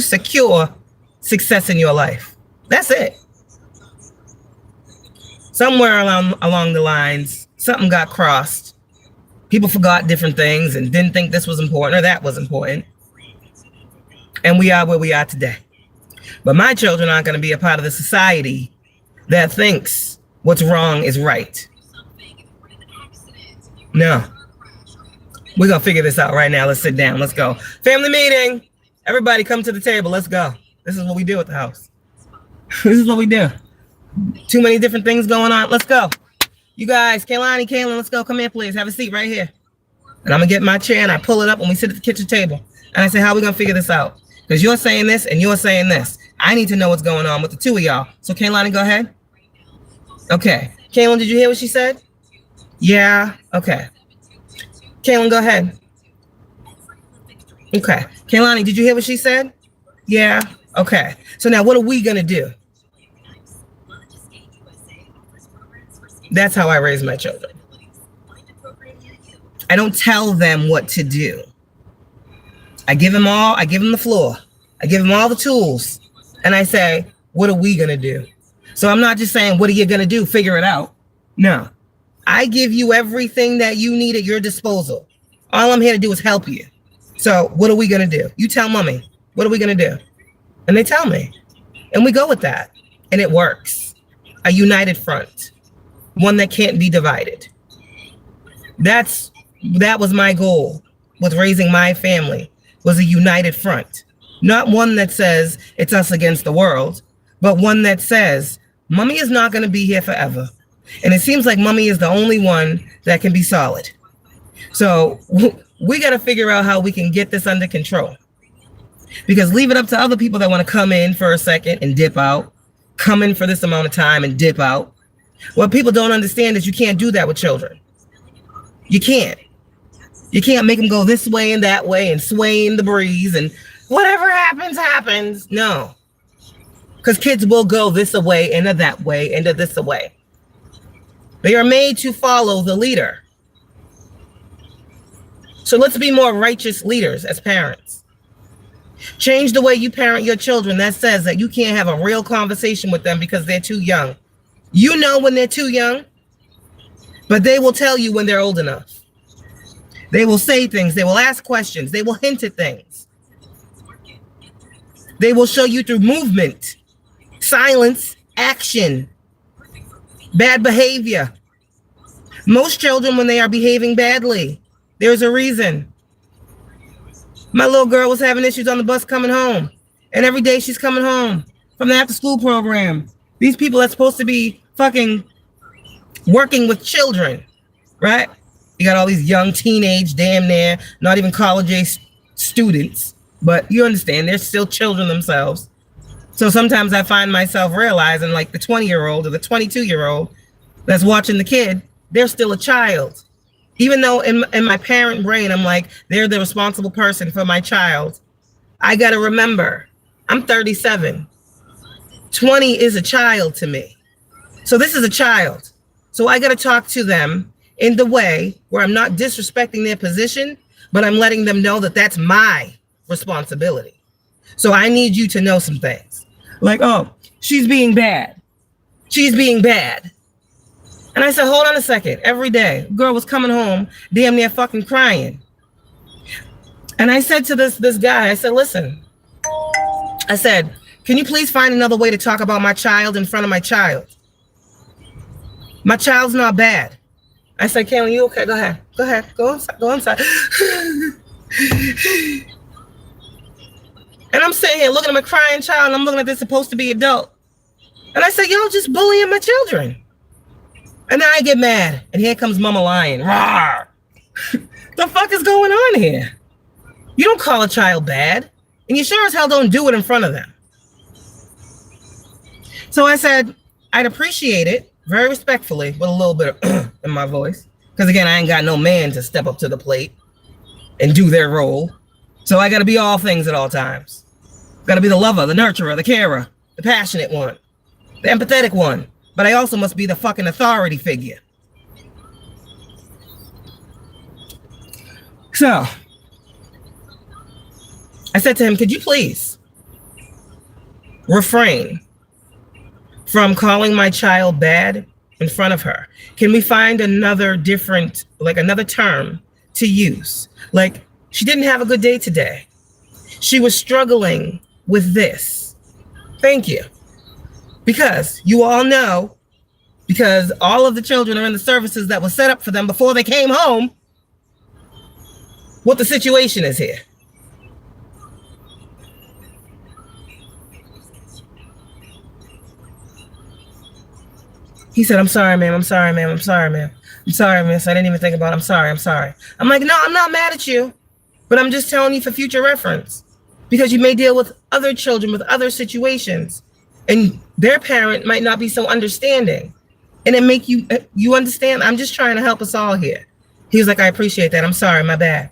secure success in your life. That's it. Somewhere along the lines, something got crossed. People forgot different things and didn't think this was important or that was important. And we are where we are today. But my children aren't going to be a part of the society that thinks what's wrong is right. No. We're going to figure this out right now. Let's sit down. Let's go. Family meeting. Everybody come to the table. Let's go. This is what we do at the house. This is what we do. Too many different things going on. Let's go. You guys, Kaylani, Kaylin, let's go. Come here, please. Have a seat right here. And I'm going to get my chair and I pull it up when we sit at the kitchen table. And I say, how are we going to figure this out? Because you're saying this and you're saying this. I need to know what's going on with the two of y'all. So Kaylani, go ahead. Okay. Kaylin, did you hear what she said? Yeah. Okay. Kaylin, go ahead. Okay. Kaylani, did you hear what she said? Yeah. Okay. So now what are we going to do? That's how I raise my children. I don't tell them what to do. I give them the floor. I give them all the tools. And I say, what are we going to do? So I'm not just saying, what are you going to do? Figure it out. No. I give you everything that you need at your disposal. All I'm here to do is help you. So what are we going to do? You tell mommy, what are we going to do? And they tell me. And we go with that. And it works. A united front. One that can't be divided. That was my goal with raising my family, was a united front. Not one that says it's us against the world, but one that says, mommy is not going to be here forever. And it seems like mommy is the only one that can be solid. So we got to figure out how we can get this under control. Because leave it up to other people that want to come in for a second and dip out, come in for this amount of time and dip out. What people don't understand is you can't do that with children. You can't. You can't make them go this way and that way and sway in the breeze and whatever happens, happens. No. Because kids will go this away and that way and this away. They are made to follow the leader. So let's be more righteous leaders as parents. Change the way you parent your children. That says that you can't have a real conversation with them because they're too young. You know when they're too young, but they will tell you when they're old enough. They will say things. They will ask questions. They will hint at things. They will show you through movement, silence, action, bad behavior. Most children, when they are behaving badly, there's a reason. My little girl was having issues on the bus coming home. And every day she's coming home from the after school program. These people are supposed to be fucking working with children, right? You got all these young teenage, damn near, not even college age students, but you understand, they're still children themselves. So sometimes I find myself realizing like the 20-year-old or the 22-year-old that's watching the kid, they're still a child. Even though in my parent brain, I'm like, they're the responsible person for my child. I got to remember, I'm 37. 20 is a child to me. So this is a child. So I got to talk to them in the way where I'm not disrespecting their position, but I'm letting them know that that's my responsibility. So I need you to know some things. Like, oh, she's being bad. She's being bad. And I said, hold on a second. Every day, girl was coming home, damn near fucking crying. And I said to this guy, I said, listen, I said, can you please find another way to talk about my child in front of my child? My child's not bad. I said, Kaylin, you okay? Go ahead. Go ahead. Go inside. Go inside. And I'm sitting here looking at my crying child, and I'm looking at this supposed to be adult. And I said, y'all just bullying my children. And then I get mad. And here comes Mama Lion. Rawr. The fuck is going on here? You don't call a child bad. And you sure as hell don't do it in front of them. So I said, I'd appreciate it, very respectfully, with a little bit of in my voice. Because again, I ain't got no man to step up to the plate and do their role. So I got to be all things at all times. Got to be the lover, the nurturer, the carer, the passionate one, the empathetic one. But I also must be the fucking authority figure. So I said to him, could you please refrain from calling my child bad in front of her? Can we find another different, like another term to use? Like, she didn't have a good day today. She was struggling with this. Thank you. Because you all know, because all of the children are in the services that were set up for them before they came home, what the situation is here. He said, I'm sorry, ma'am. I'm sorry, ma'am. I'm sorry, ma'am. I'm sorry, miss. I didn't even think about it. I'm sorry. I'm sorry. I'm like, no, I'm not mad at you. But I'm just telling you for future reference. Because you may deal with other children with other situations. And their parent might not be so understanding. And it make you understand. I'm just trying to help us all here. He was like, I appreciate that. I'm sorry. My bad.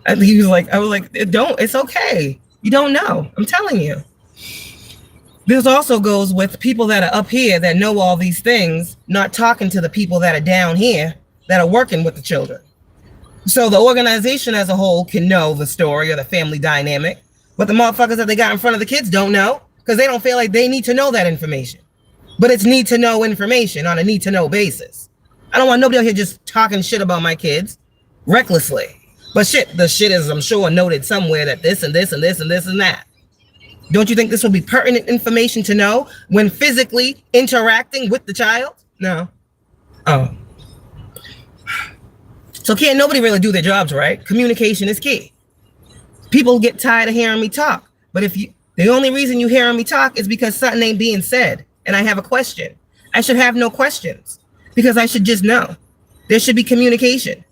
I was like, it's okay. You don't know. I'm telling you. This also goes with people that are up here that know all these things, not talking to the people that are down here that are working with the children. So the organization as a whole can know the story or the family dynamic, but the motherfuckers that they got in front of the kids don't know because they don't feel like they need to know that information. But it's need to know information on a need to know basis. I don't want nobody out here just talking shit about my kids recklessly. But shit, the shit is, I'm sure, noted somewhere that this and this and this and this and that. Don't you think this will be pertinent information to know when physically interacting with the child? No. Oh. So can't nobody really do their jobs right? Communication is key. People get tired of hearing me talk. But the only reason you hearing me talk is because something ain't being said. And I have a question. I should have no questions because I should just know. There should be communication.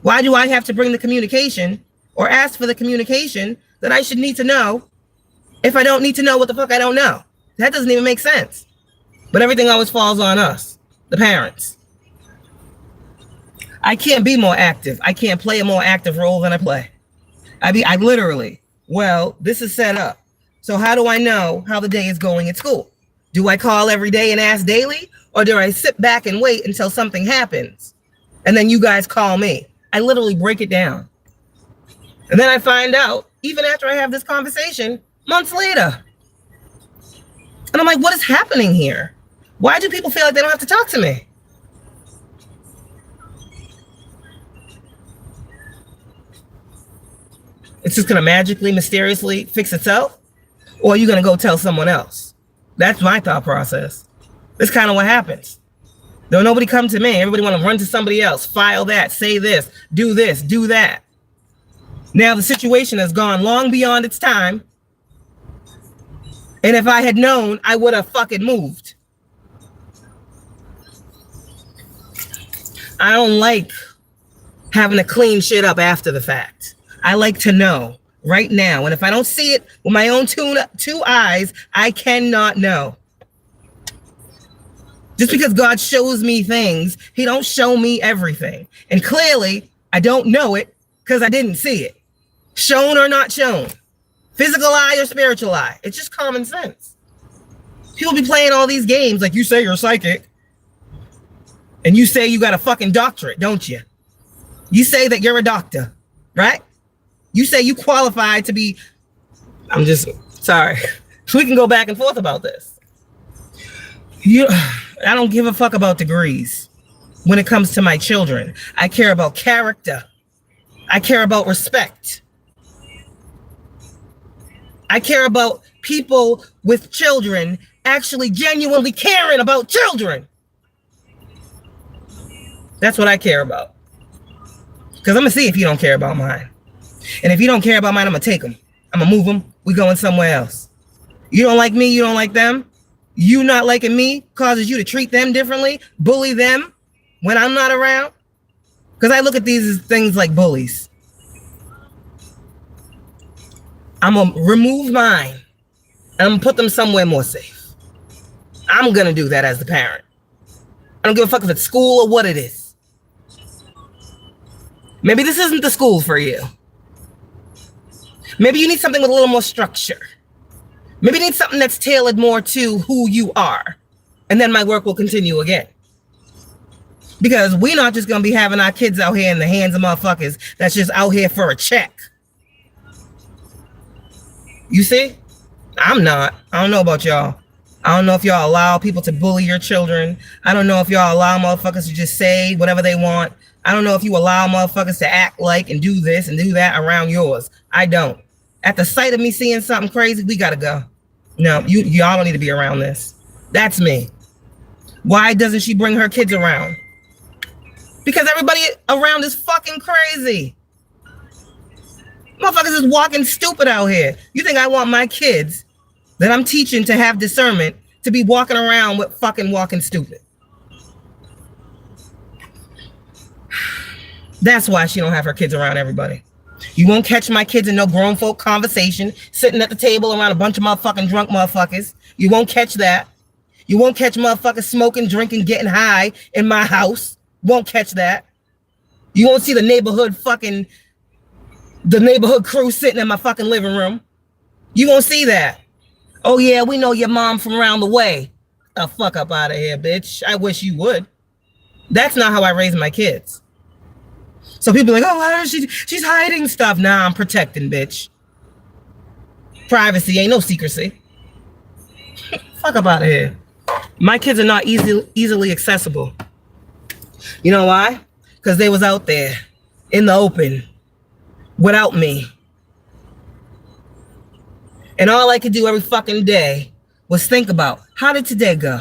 Why do I have to bring the communication or ask for the communication that I should need to know if I don't need to know what the fuck I don't know? That doesn't even make sense. But everything always falls on us, the parents. I can't be more active. I can't play a more active role than I play. I literally, well, this is set up. So how do I know how the day is going at school? Do I call every day and ask daily? Or do I sit back and wait until something happens? And then you guys call me. I literally break it down. And then I find out, even after I have this conversation, months later. And I'm like, what is happening here? Why do people feel like they don't have to talk to me? It's just going to magically, mysteriously fix itself? Or are you going to go tell someone else? That's my thought process. That's kind of what happens. Don't nobody come to me. Everybody want to run to somebody else. File that, say this, do that. Now the situation has gone long beyond its time. And if I had known, I would have fucking moved. I don't like having to clean shit up after the fact. I like to know right now. And if I don't see it with my own two eyes, I cannot know. Just because God shows me things, he don't show me everything. And clearly, I don't know it because I didn't see it. Shown or not shown. Physical eye or spiritual eye. It's just common sense. People be playing all these games like you say you're psychic. And you say you got a fucking doctorate, don't you? You say that you're a doctor, right? You say you qualified to be... I'm just... Sorry. We can go back and forth about this. I don't give a fuck about degrees. when it comes to my children. I care about character. I care about respect. I care about people with children actually genuinely caring about children. That's what I care about. Because I'm going to see if you don't care about mine. And if you don't care about mine, I'm going to take them. I'm going to move them. We going somewhere else. You don't like me, you don't like them. You not liking me causes you to treat them differently, bully them when I'm not around. Because I look at these as things like bullies. I'm going to remove mine and I'm going to put them somewhere more safe. I'm going to do that as the parent. I don't give a fuck if it's school or what it is. Maybe this isn't the school for you. Maybe you need something with a little more structure. Maybe you need something that's tailored more to who you are. And then my work will continue again. Because we're not just going to be having our kids out here in the hands of motherfuckers that's just out here for a check. You see? I'm not. I don't know about y'all. I don't know if y'all allow people to bully your children. I don't know if y'all allow motherfuckers to just say whatever they want. I don't know if you allow motherfuckers to act like and do this and do that around yours. I don't. At the sight of me seeing something crazy, we gotta go. No, y'all don't need to be around this. That's me. Why doesn't she bring her kids around? Because everybody around is fucking crazy. Motherfuckers is walking stupid out here. You think I want my kids that I'm teaching to have discernment to be walking around with fucking walking stupid? That's why she don't have her kids around everybody. You won't catch my kids in no grown folk conversation, sitting at the table around a bunch of motherfucking drunk motherfuckers. You won't catch that. You won't catch motherfuckers smoking, drinking, getting high in my house. Won't catch that. You won't see the neighborhood crew sitting in my fucking living room. You won't see that. Oh yeah, we know your mom from around the way. The fuck up out of here, bitch. I wish you would. That's not how I raise my kids. So people are like, oh, she's hiding stuff. Nah, I'm protecting, bitch. Privacy ain't no secrecy. Fuck up out of here. My kids are not easily accessible. You know why? Because they was out there in the open without me. And all I could do every fucking day was think about, how did today go?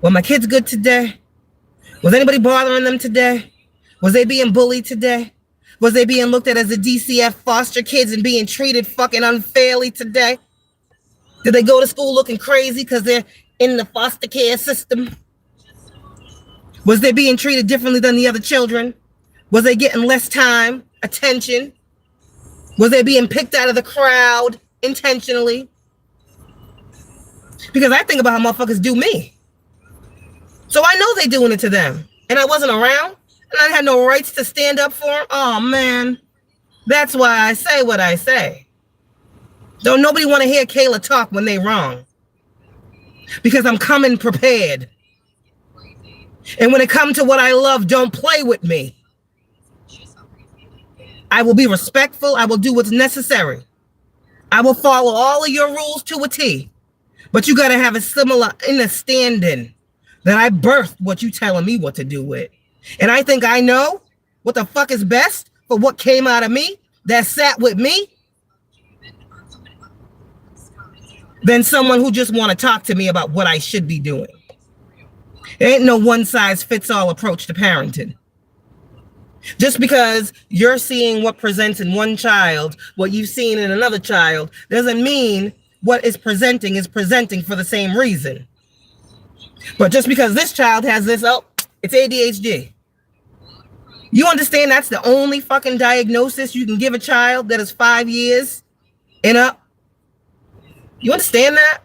Were my kids good today? Was anybody bothering them today? Was they being bullied today? Was they being looked at as the DCF foster kids and being treated fucking unfairly today? Did they go to school looking crazy because they're in the foster care system? Was they being treated differently than the other children? Was they getting less time, attention? Was they being picked out of the crowd intentionally? Because I think about how motherfuckers do me. So I know they doing it to them. And I wasn't around. And I had no rights to stand up for them. Oh, man. That's why I say what I say. Don't nobody want to hear Kayla talk when they wrong. Because I'm coming prepared. And when it comes to what I love, don't play with me. I will be respectful. I will do what's necessary. I will follow all of your rules to a T. But you got to have a similar understanding that I birthed what you telling me what to do with. And I think I know what the fuck is best for what came out of me that sat with me than someone who just want to talk to me about what I should be doing. There ain't no one size fits all approach to parenting. Just because you're seeing what presents in one child, what you've seen in another child, doesn't mean what is presenting for the same reason. But just because this child has this, oh, it's ADHD. You understand that's the only fucking diagnosis you can give a child that is 5 years and up? You understand that?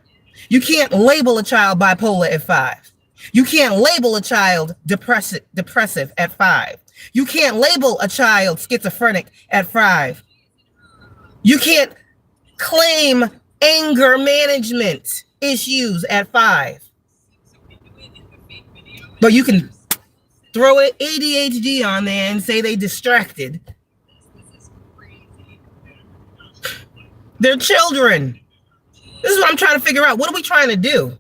You can't label a child bipolar at 5. You can't label a child depressive at 5. You can't label a child schizophrenic at 5. You can't claim anger management issues at 5. But you can throw it ADHD on there and say they distracted. They're children. This is what I'm trying to figure out. What are we trying to do?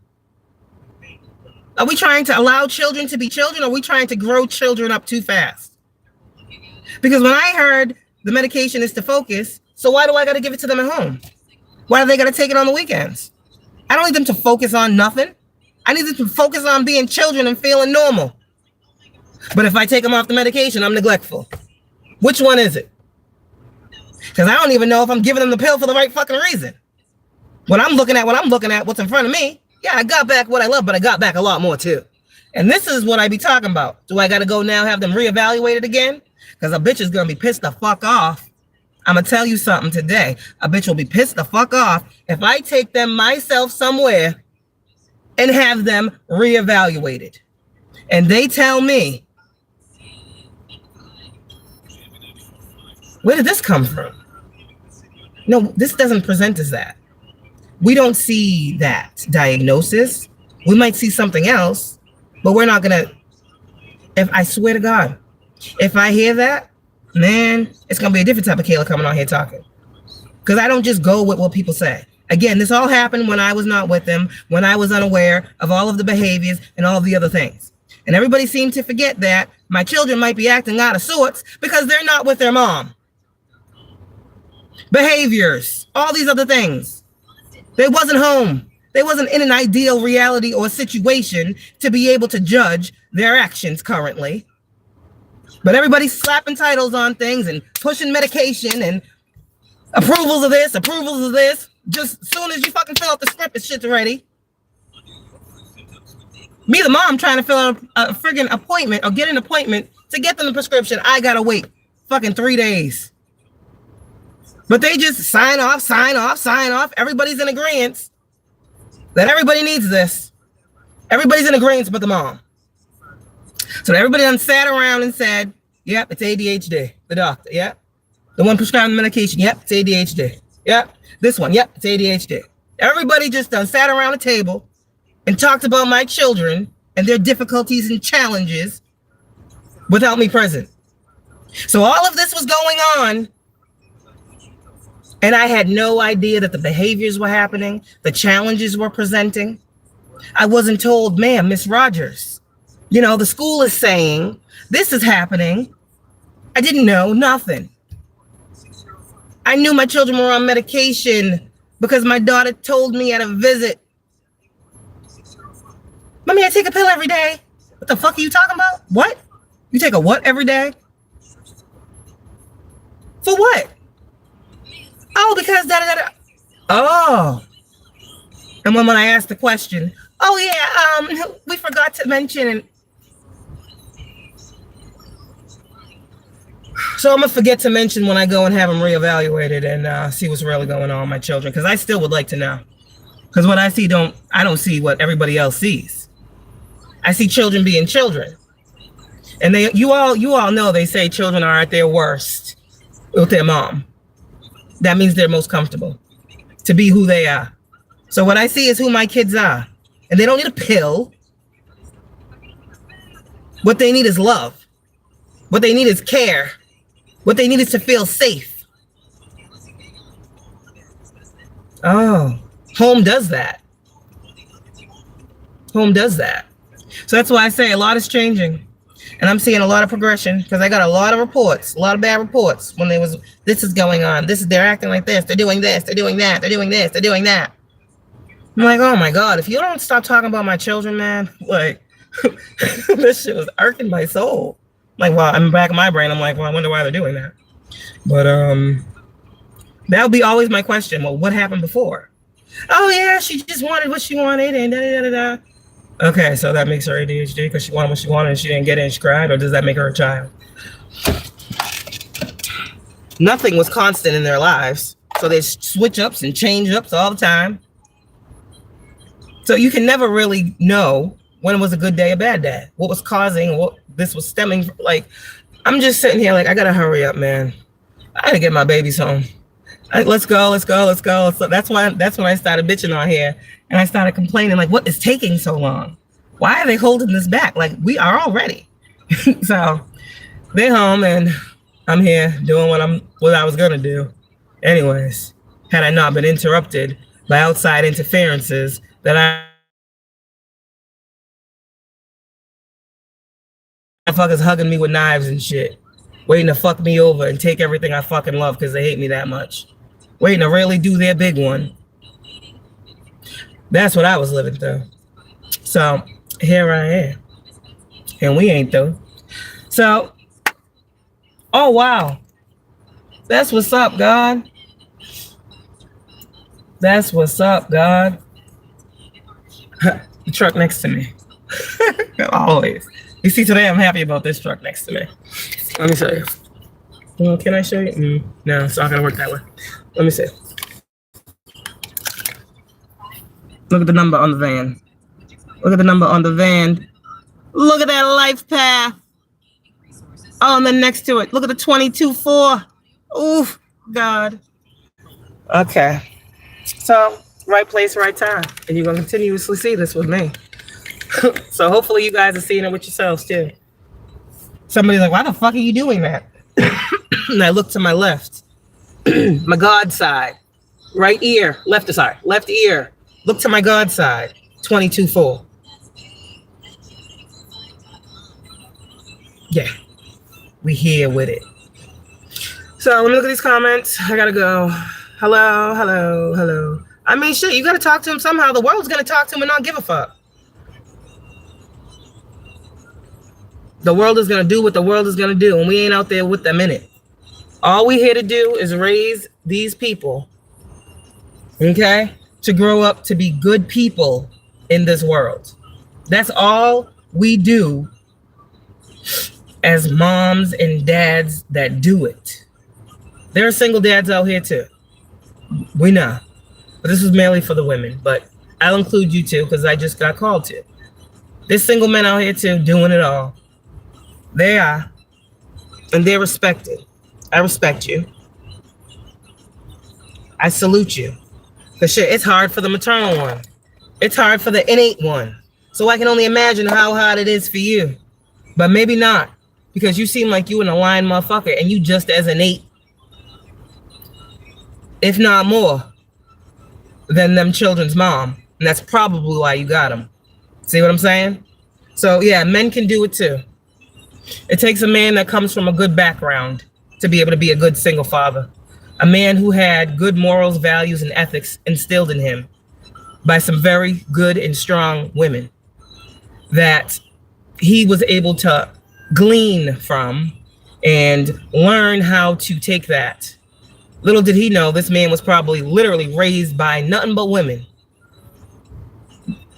Are we trying to allow children to be children, or are we trying to grow children up too fast? Because when I heard the medication is to focus, so why do I got to give it to them at home? Why do they got to take it on the weekends? I don't need them to focus on nothing. I need them to focus on being children and feeling normal. But if I take them off the medication, I'm neglectful. Which one is it? Because I don't even know if I'm giving them the pill for the right fucking reason. When I'm looking at what's in front of me, yeah, I got back what I love, but I got back a lot more too. And this is what I be talking about. Do I got to go now have them reevaluated again? Because a bitch is going to be pissed the fuck off. I'm going to tell you something today. A bitch will be pissed the fuck off if I take them myself somewhere and have them reevaluated. And they tell me, where did this come from? No, this doesn't present as that. We don't see that diagnosis. We might see something else, but we're not going to. If I swear to God, if I hear that, man, it's going to be a different type of Kayla coming on here talking. Because I don't just go with what people say. Again, this all happened when I was not with them, when I was unaware of all of the behaviors and all of the other things. And everybody seemed to forget that my children might be acting out of sorts because they're not with their mom. Behaviors, all these other things. They wasn't home. They wasn't in an ideal reality or situation to be able to judge their actions currently. But everybody's slapping titles on things and pushing medication and approvals of this, approvals of this. Just as soon as you fucking fill out the script, it's shit's ready. Me, the mom, trying to fill out a friggin' appointment or get an appointment to get them the prescription. I gotta wait fucking 3 days. But they just sign off, sign off, sign off. Everybody's in agreement that everybody needs this. Everybody's in agreement but the mom. So everybody done sat around and said, yep, it's ADHD. The doctor, yep. The one prescribing the medication, yep, it's ADHD. Yep, this one, yep, it's ADHD. Everybody just done sat around a table and talked about my children and their difficulties and challenges without me present. So all of this was going on, and I had no idea that the behaviors were happening, the challenges were presenting. I wasn't told, ma'am, Miss Rogers, you know, the school is saying this is happening. I didn't know nothing. I knew my children were on medication because my daughter told me at a visit, Mommy, I take a pill every day. What the fuck are you talking about? What? You take a what every day? For what? Oh, because da-da-da-da. Oh. And when I asked the question, oh yeah, we forgot to mention. And so I'm gonna forget to mention when I go and have them reevaluated and see what's really going on with my children, because I still would like to know. Because what I see, I don't see what everybody else sees. I see children being children, and you all know they say children are at their worst with their mom. That means they're most comfortable to be who they are. So what I see is who my kids are, and they don't need a pill. What they need is love. What they need is care. What they need is to feel safe. Oh, home does that. Home does that. So that's why I say a lot is changing. And I'm seeing a lot of progression because I got a lot of reports, a lot of bad reports when this is going on. They're acting like this. They're doing this. They're doing that. They're doing this. They're doing that. I'm like, oh my God, if you don't stop talking about my children, man, like this shit was irking my soul. Like, well, I'm back in my brain. I'm like, well, I wonder why they're doing that. But that would be always my question. Well, what happened before? Oh yeah, she just wanted what she wanted and da-da-da-da-da. Okay, so that makes her ADHD because she wanted what she wanted and she didn't get it and she cried, or does that make her a child? Nothing was constant in their lives. So they switch ups and change ups all the time. So you can never really know when it was a good day or bad day, what was causing, what this was stemming from. Like, I'm just sitting here like, I gotta hurry up, man. I gotta get my babies home. Let's go. So that's when I started bitching on here and I started complaining, like, what is taking so long? Why are they holding this back? Like, we are all ready. So they're home and I'm here doing what I was gonna do. Anyways, had I not been interrupted by outside interferences that I Motherfuckers hugging me with knives and shit. Waiting to fuck me over and take everything I fucking love because they hate me that much. Waiting to really do their big one. That's what I was living through. So here I am. And we ain't though. So, oh wow. That's what's up, God. That's what's up, God. The truck next to me. Always. You see, today I'm happy about this truck next to me. Let me show you. Well, can I show you? No, it's not going to work that way. Let me see. Look at the number on the van. Look at the number on the van. Look at that life path. Oh, and then next to it, look at the 22-4. Oof, God. Okay. So, right place, right time. And you're going to continuously see this with me. So hopefully you guys are seeing it with yourselves too. Somebody's like, why the fuck are you doing that? And I look to my left. My God side. Right ear. Left ear. Look to my God side. 22-4. Yeah. We here with it. So let me look at these comments. I gotta go. Hello. I mean, shit, you gotta talk to him somehow. The world's gonna talk to him and not give a fuck. The world is going to do what the world is going to do, and we ain't out there with them in it. All we here to do is raise these people, okay, to grow up to be good people in this world. That's all we do as moms and dads that do it. There are single dads out here too. We know. But this was mainly for the women, but I'll include you too because I just got called to. There's single men out here too doing it all. They are. And they're respected. I respect you. I salute you. Because shit, it's hard for the maternal one. It's hard for the innate one. So I can only imagine how hard it is for you. But maybe not. Because you seem like you an aligned motherfucker and you just as innate, if not more, than them children's mom. And that's probably why you got them. See what I'm saying? So yeah, men can do it too. It takes a man that comes from a good background to be able to be a good single father. A man who had good morals, values, and ethics instilled in him by some very good and strong women that he was able to glean from and learn how to take that. Little did he know this man was probably literally raised by nothing but women.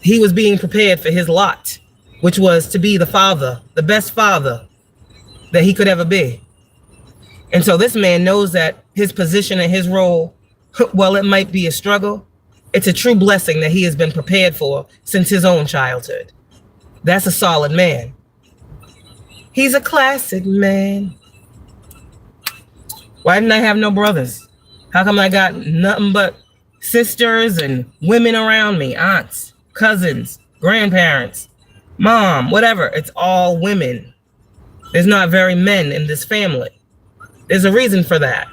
He was being prepared for his lot, which was to be the father, the best father that he could ever be. And so this man knows that his position and his role, while it might be a struggle, it's a true blessing that he has been prepared for since his own childhood. That's a solid man. He's a classic man. Why didn't I have no brothers? How come I got nothing but sisters and women around me, aunts, cousins, grandparents, mom, whatever? It's all women. There's not very men in this family. There's a reason for that.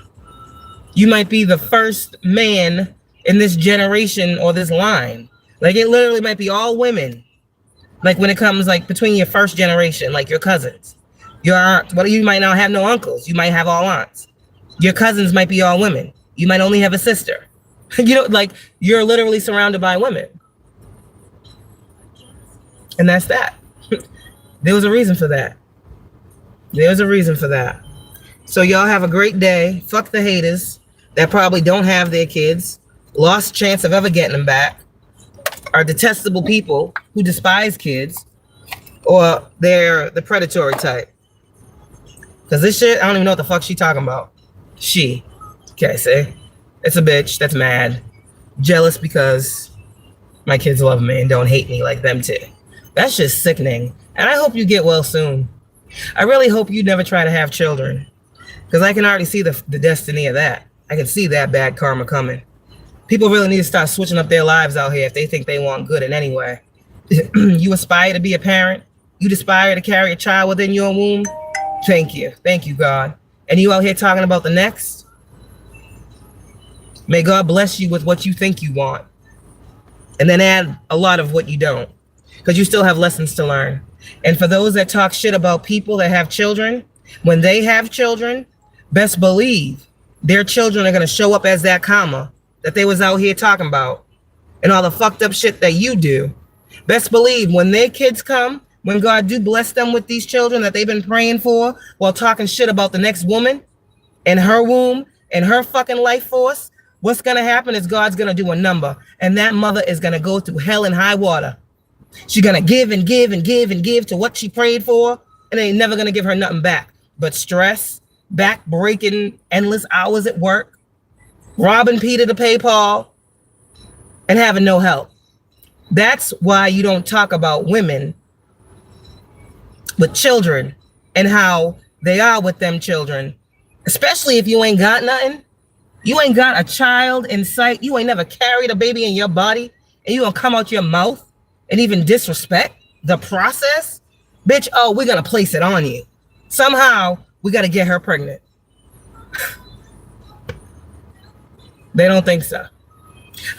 You might be the first man in this generation or this line. Like it literally might be all women. Like when it comes like between your first generation, like your cousins, your aunt, well, you might not have no uncles. You might have all aunts. Your cousins might be all women. You might only have a sister. You know, like you're literally surrounded by women. And that's that. There was a reason for that. There's a reason for that. So y'all have a great day. Fuck the haters that probably don't have their kids, lost chance of ever getting them back, are detestable people who despise kids, or they're the predatory type. Because this shit, I don't even know what the fuck she talking about. She. Okay, see? It's a bitch that's mad, jealous because my kids love me and don't hate me like them too. That's just sickening. And I hope you get well soon. I really hope you never try to have children. Because I can already see the destiny of that. I can see that bad karma coming. People really need to start switching up their lives out here if they think they want good in any way. You aspire to be a parent. You aspire to carry a child within your womb. Thank you. Thank you, God. And you out here talking about the next? May God bless you with what you think you want. And then add a lot of what you don't. because you still have lessons to learn. And for those that talk shit about people that have children, when they have children, best believe their children are going to show up as that karma that they was out here talking about and all the fucked up shit that you do. Best believe when their kids come, when God do bless them with these children that they've been praying for while talking shit about the next woman and her womb and her fucking life force, what's going to happen is God's going to do a number, and that mother is going to go through hell and high water. She's going to give and give and give and give to what she prayed for, and they ain't never going to give her nothing back but stress, back breaking endless hours at work, robbing Peter to pay Paul, and having no help. That's why you don't talk about women with children and how they are with them children, especially if you ain't got nothing. You ain't got a child in sight. You ain't never carried a baby in your body, and you gonna come out your mouth and even disrespect the process? Bitch, oh, we're gonna place it on you. Somehow, we gotta get her pregnant. They don't think so.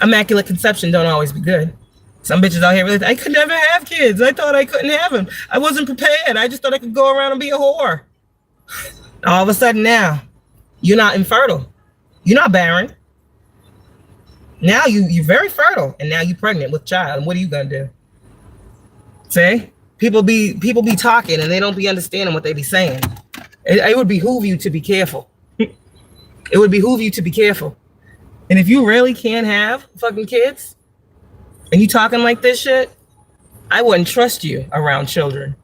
Immaculate conception don't always be good. Some bitches out here really, I could never have kids. I thought I couldn't have them. I wasn't prepared. I just thought I could go around and be a whore. All of a sudden now, you're not infertile. You're not barren. Now you're very fertile, and now you're pregnant with child. And what are you gonna do? See? People be talking and they don't be understanding what they be saying. It would behoove you to be careful. It would behoove you to be careful. And if you really can't have fucking kids and you talking like this shit, I wouldn't trust you around children.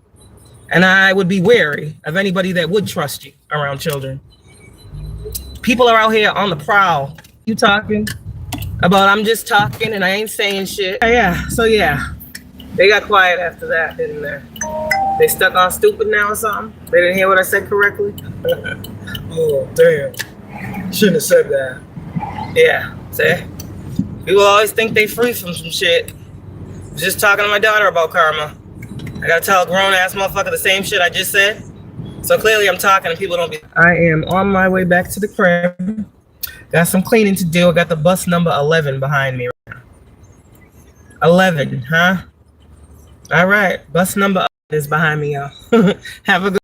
And I would be wary of anybody that would trust you around children. People are out here on the prowl. You talking about I'm just talking and I ain't saying shit. Yeah, so yeah. They got quiet after that, didn't they? They stuck on stupid now or something? They didn't hear what I said correctly? Oh, damn. Shouldn't have said that. Yeah, see? People always think they free from some shit. I was just talking to my daughter about karma. I gotta tell a grown-ass motherfucker the same shit I just said. So clearly I'm talking and people don't be... I am on my way back to the crib. Got some cleaning to do. I got the bus number 11 behind me right now. 11, huh? All right, bus number is behind me, y'all. Have a good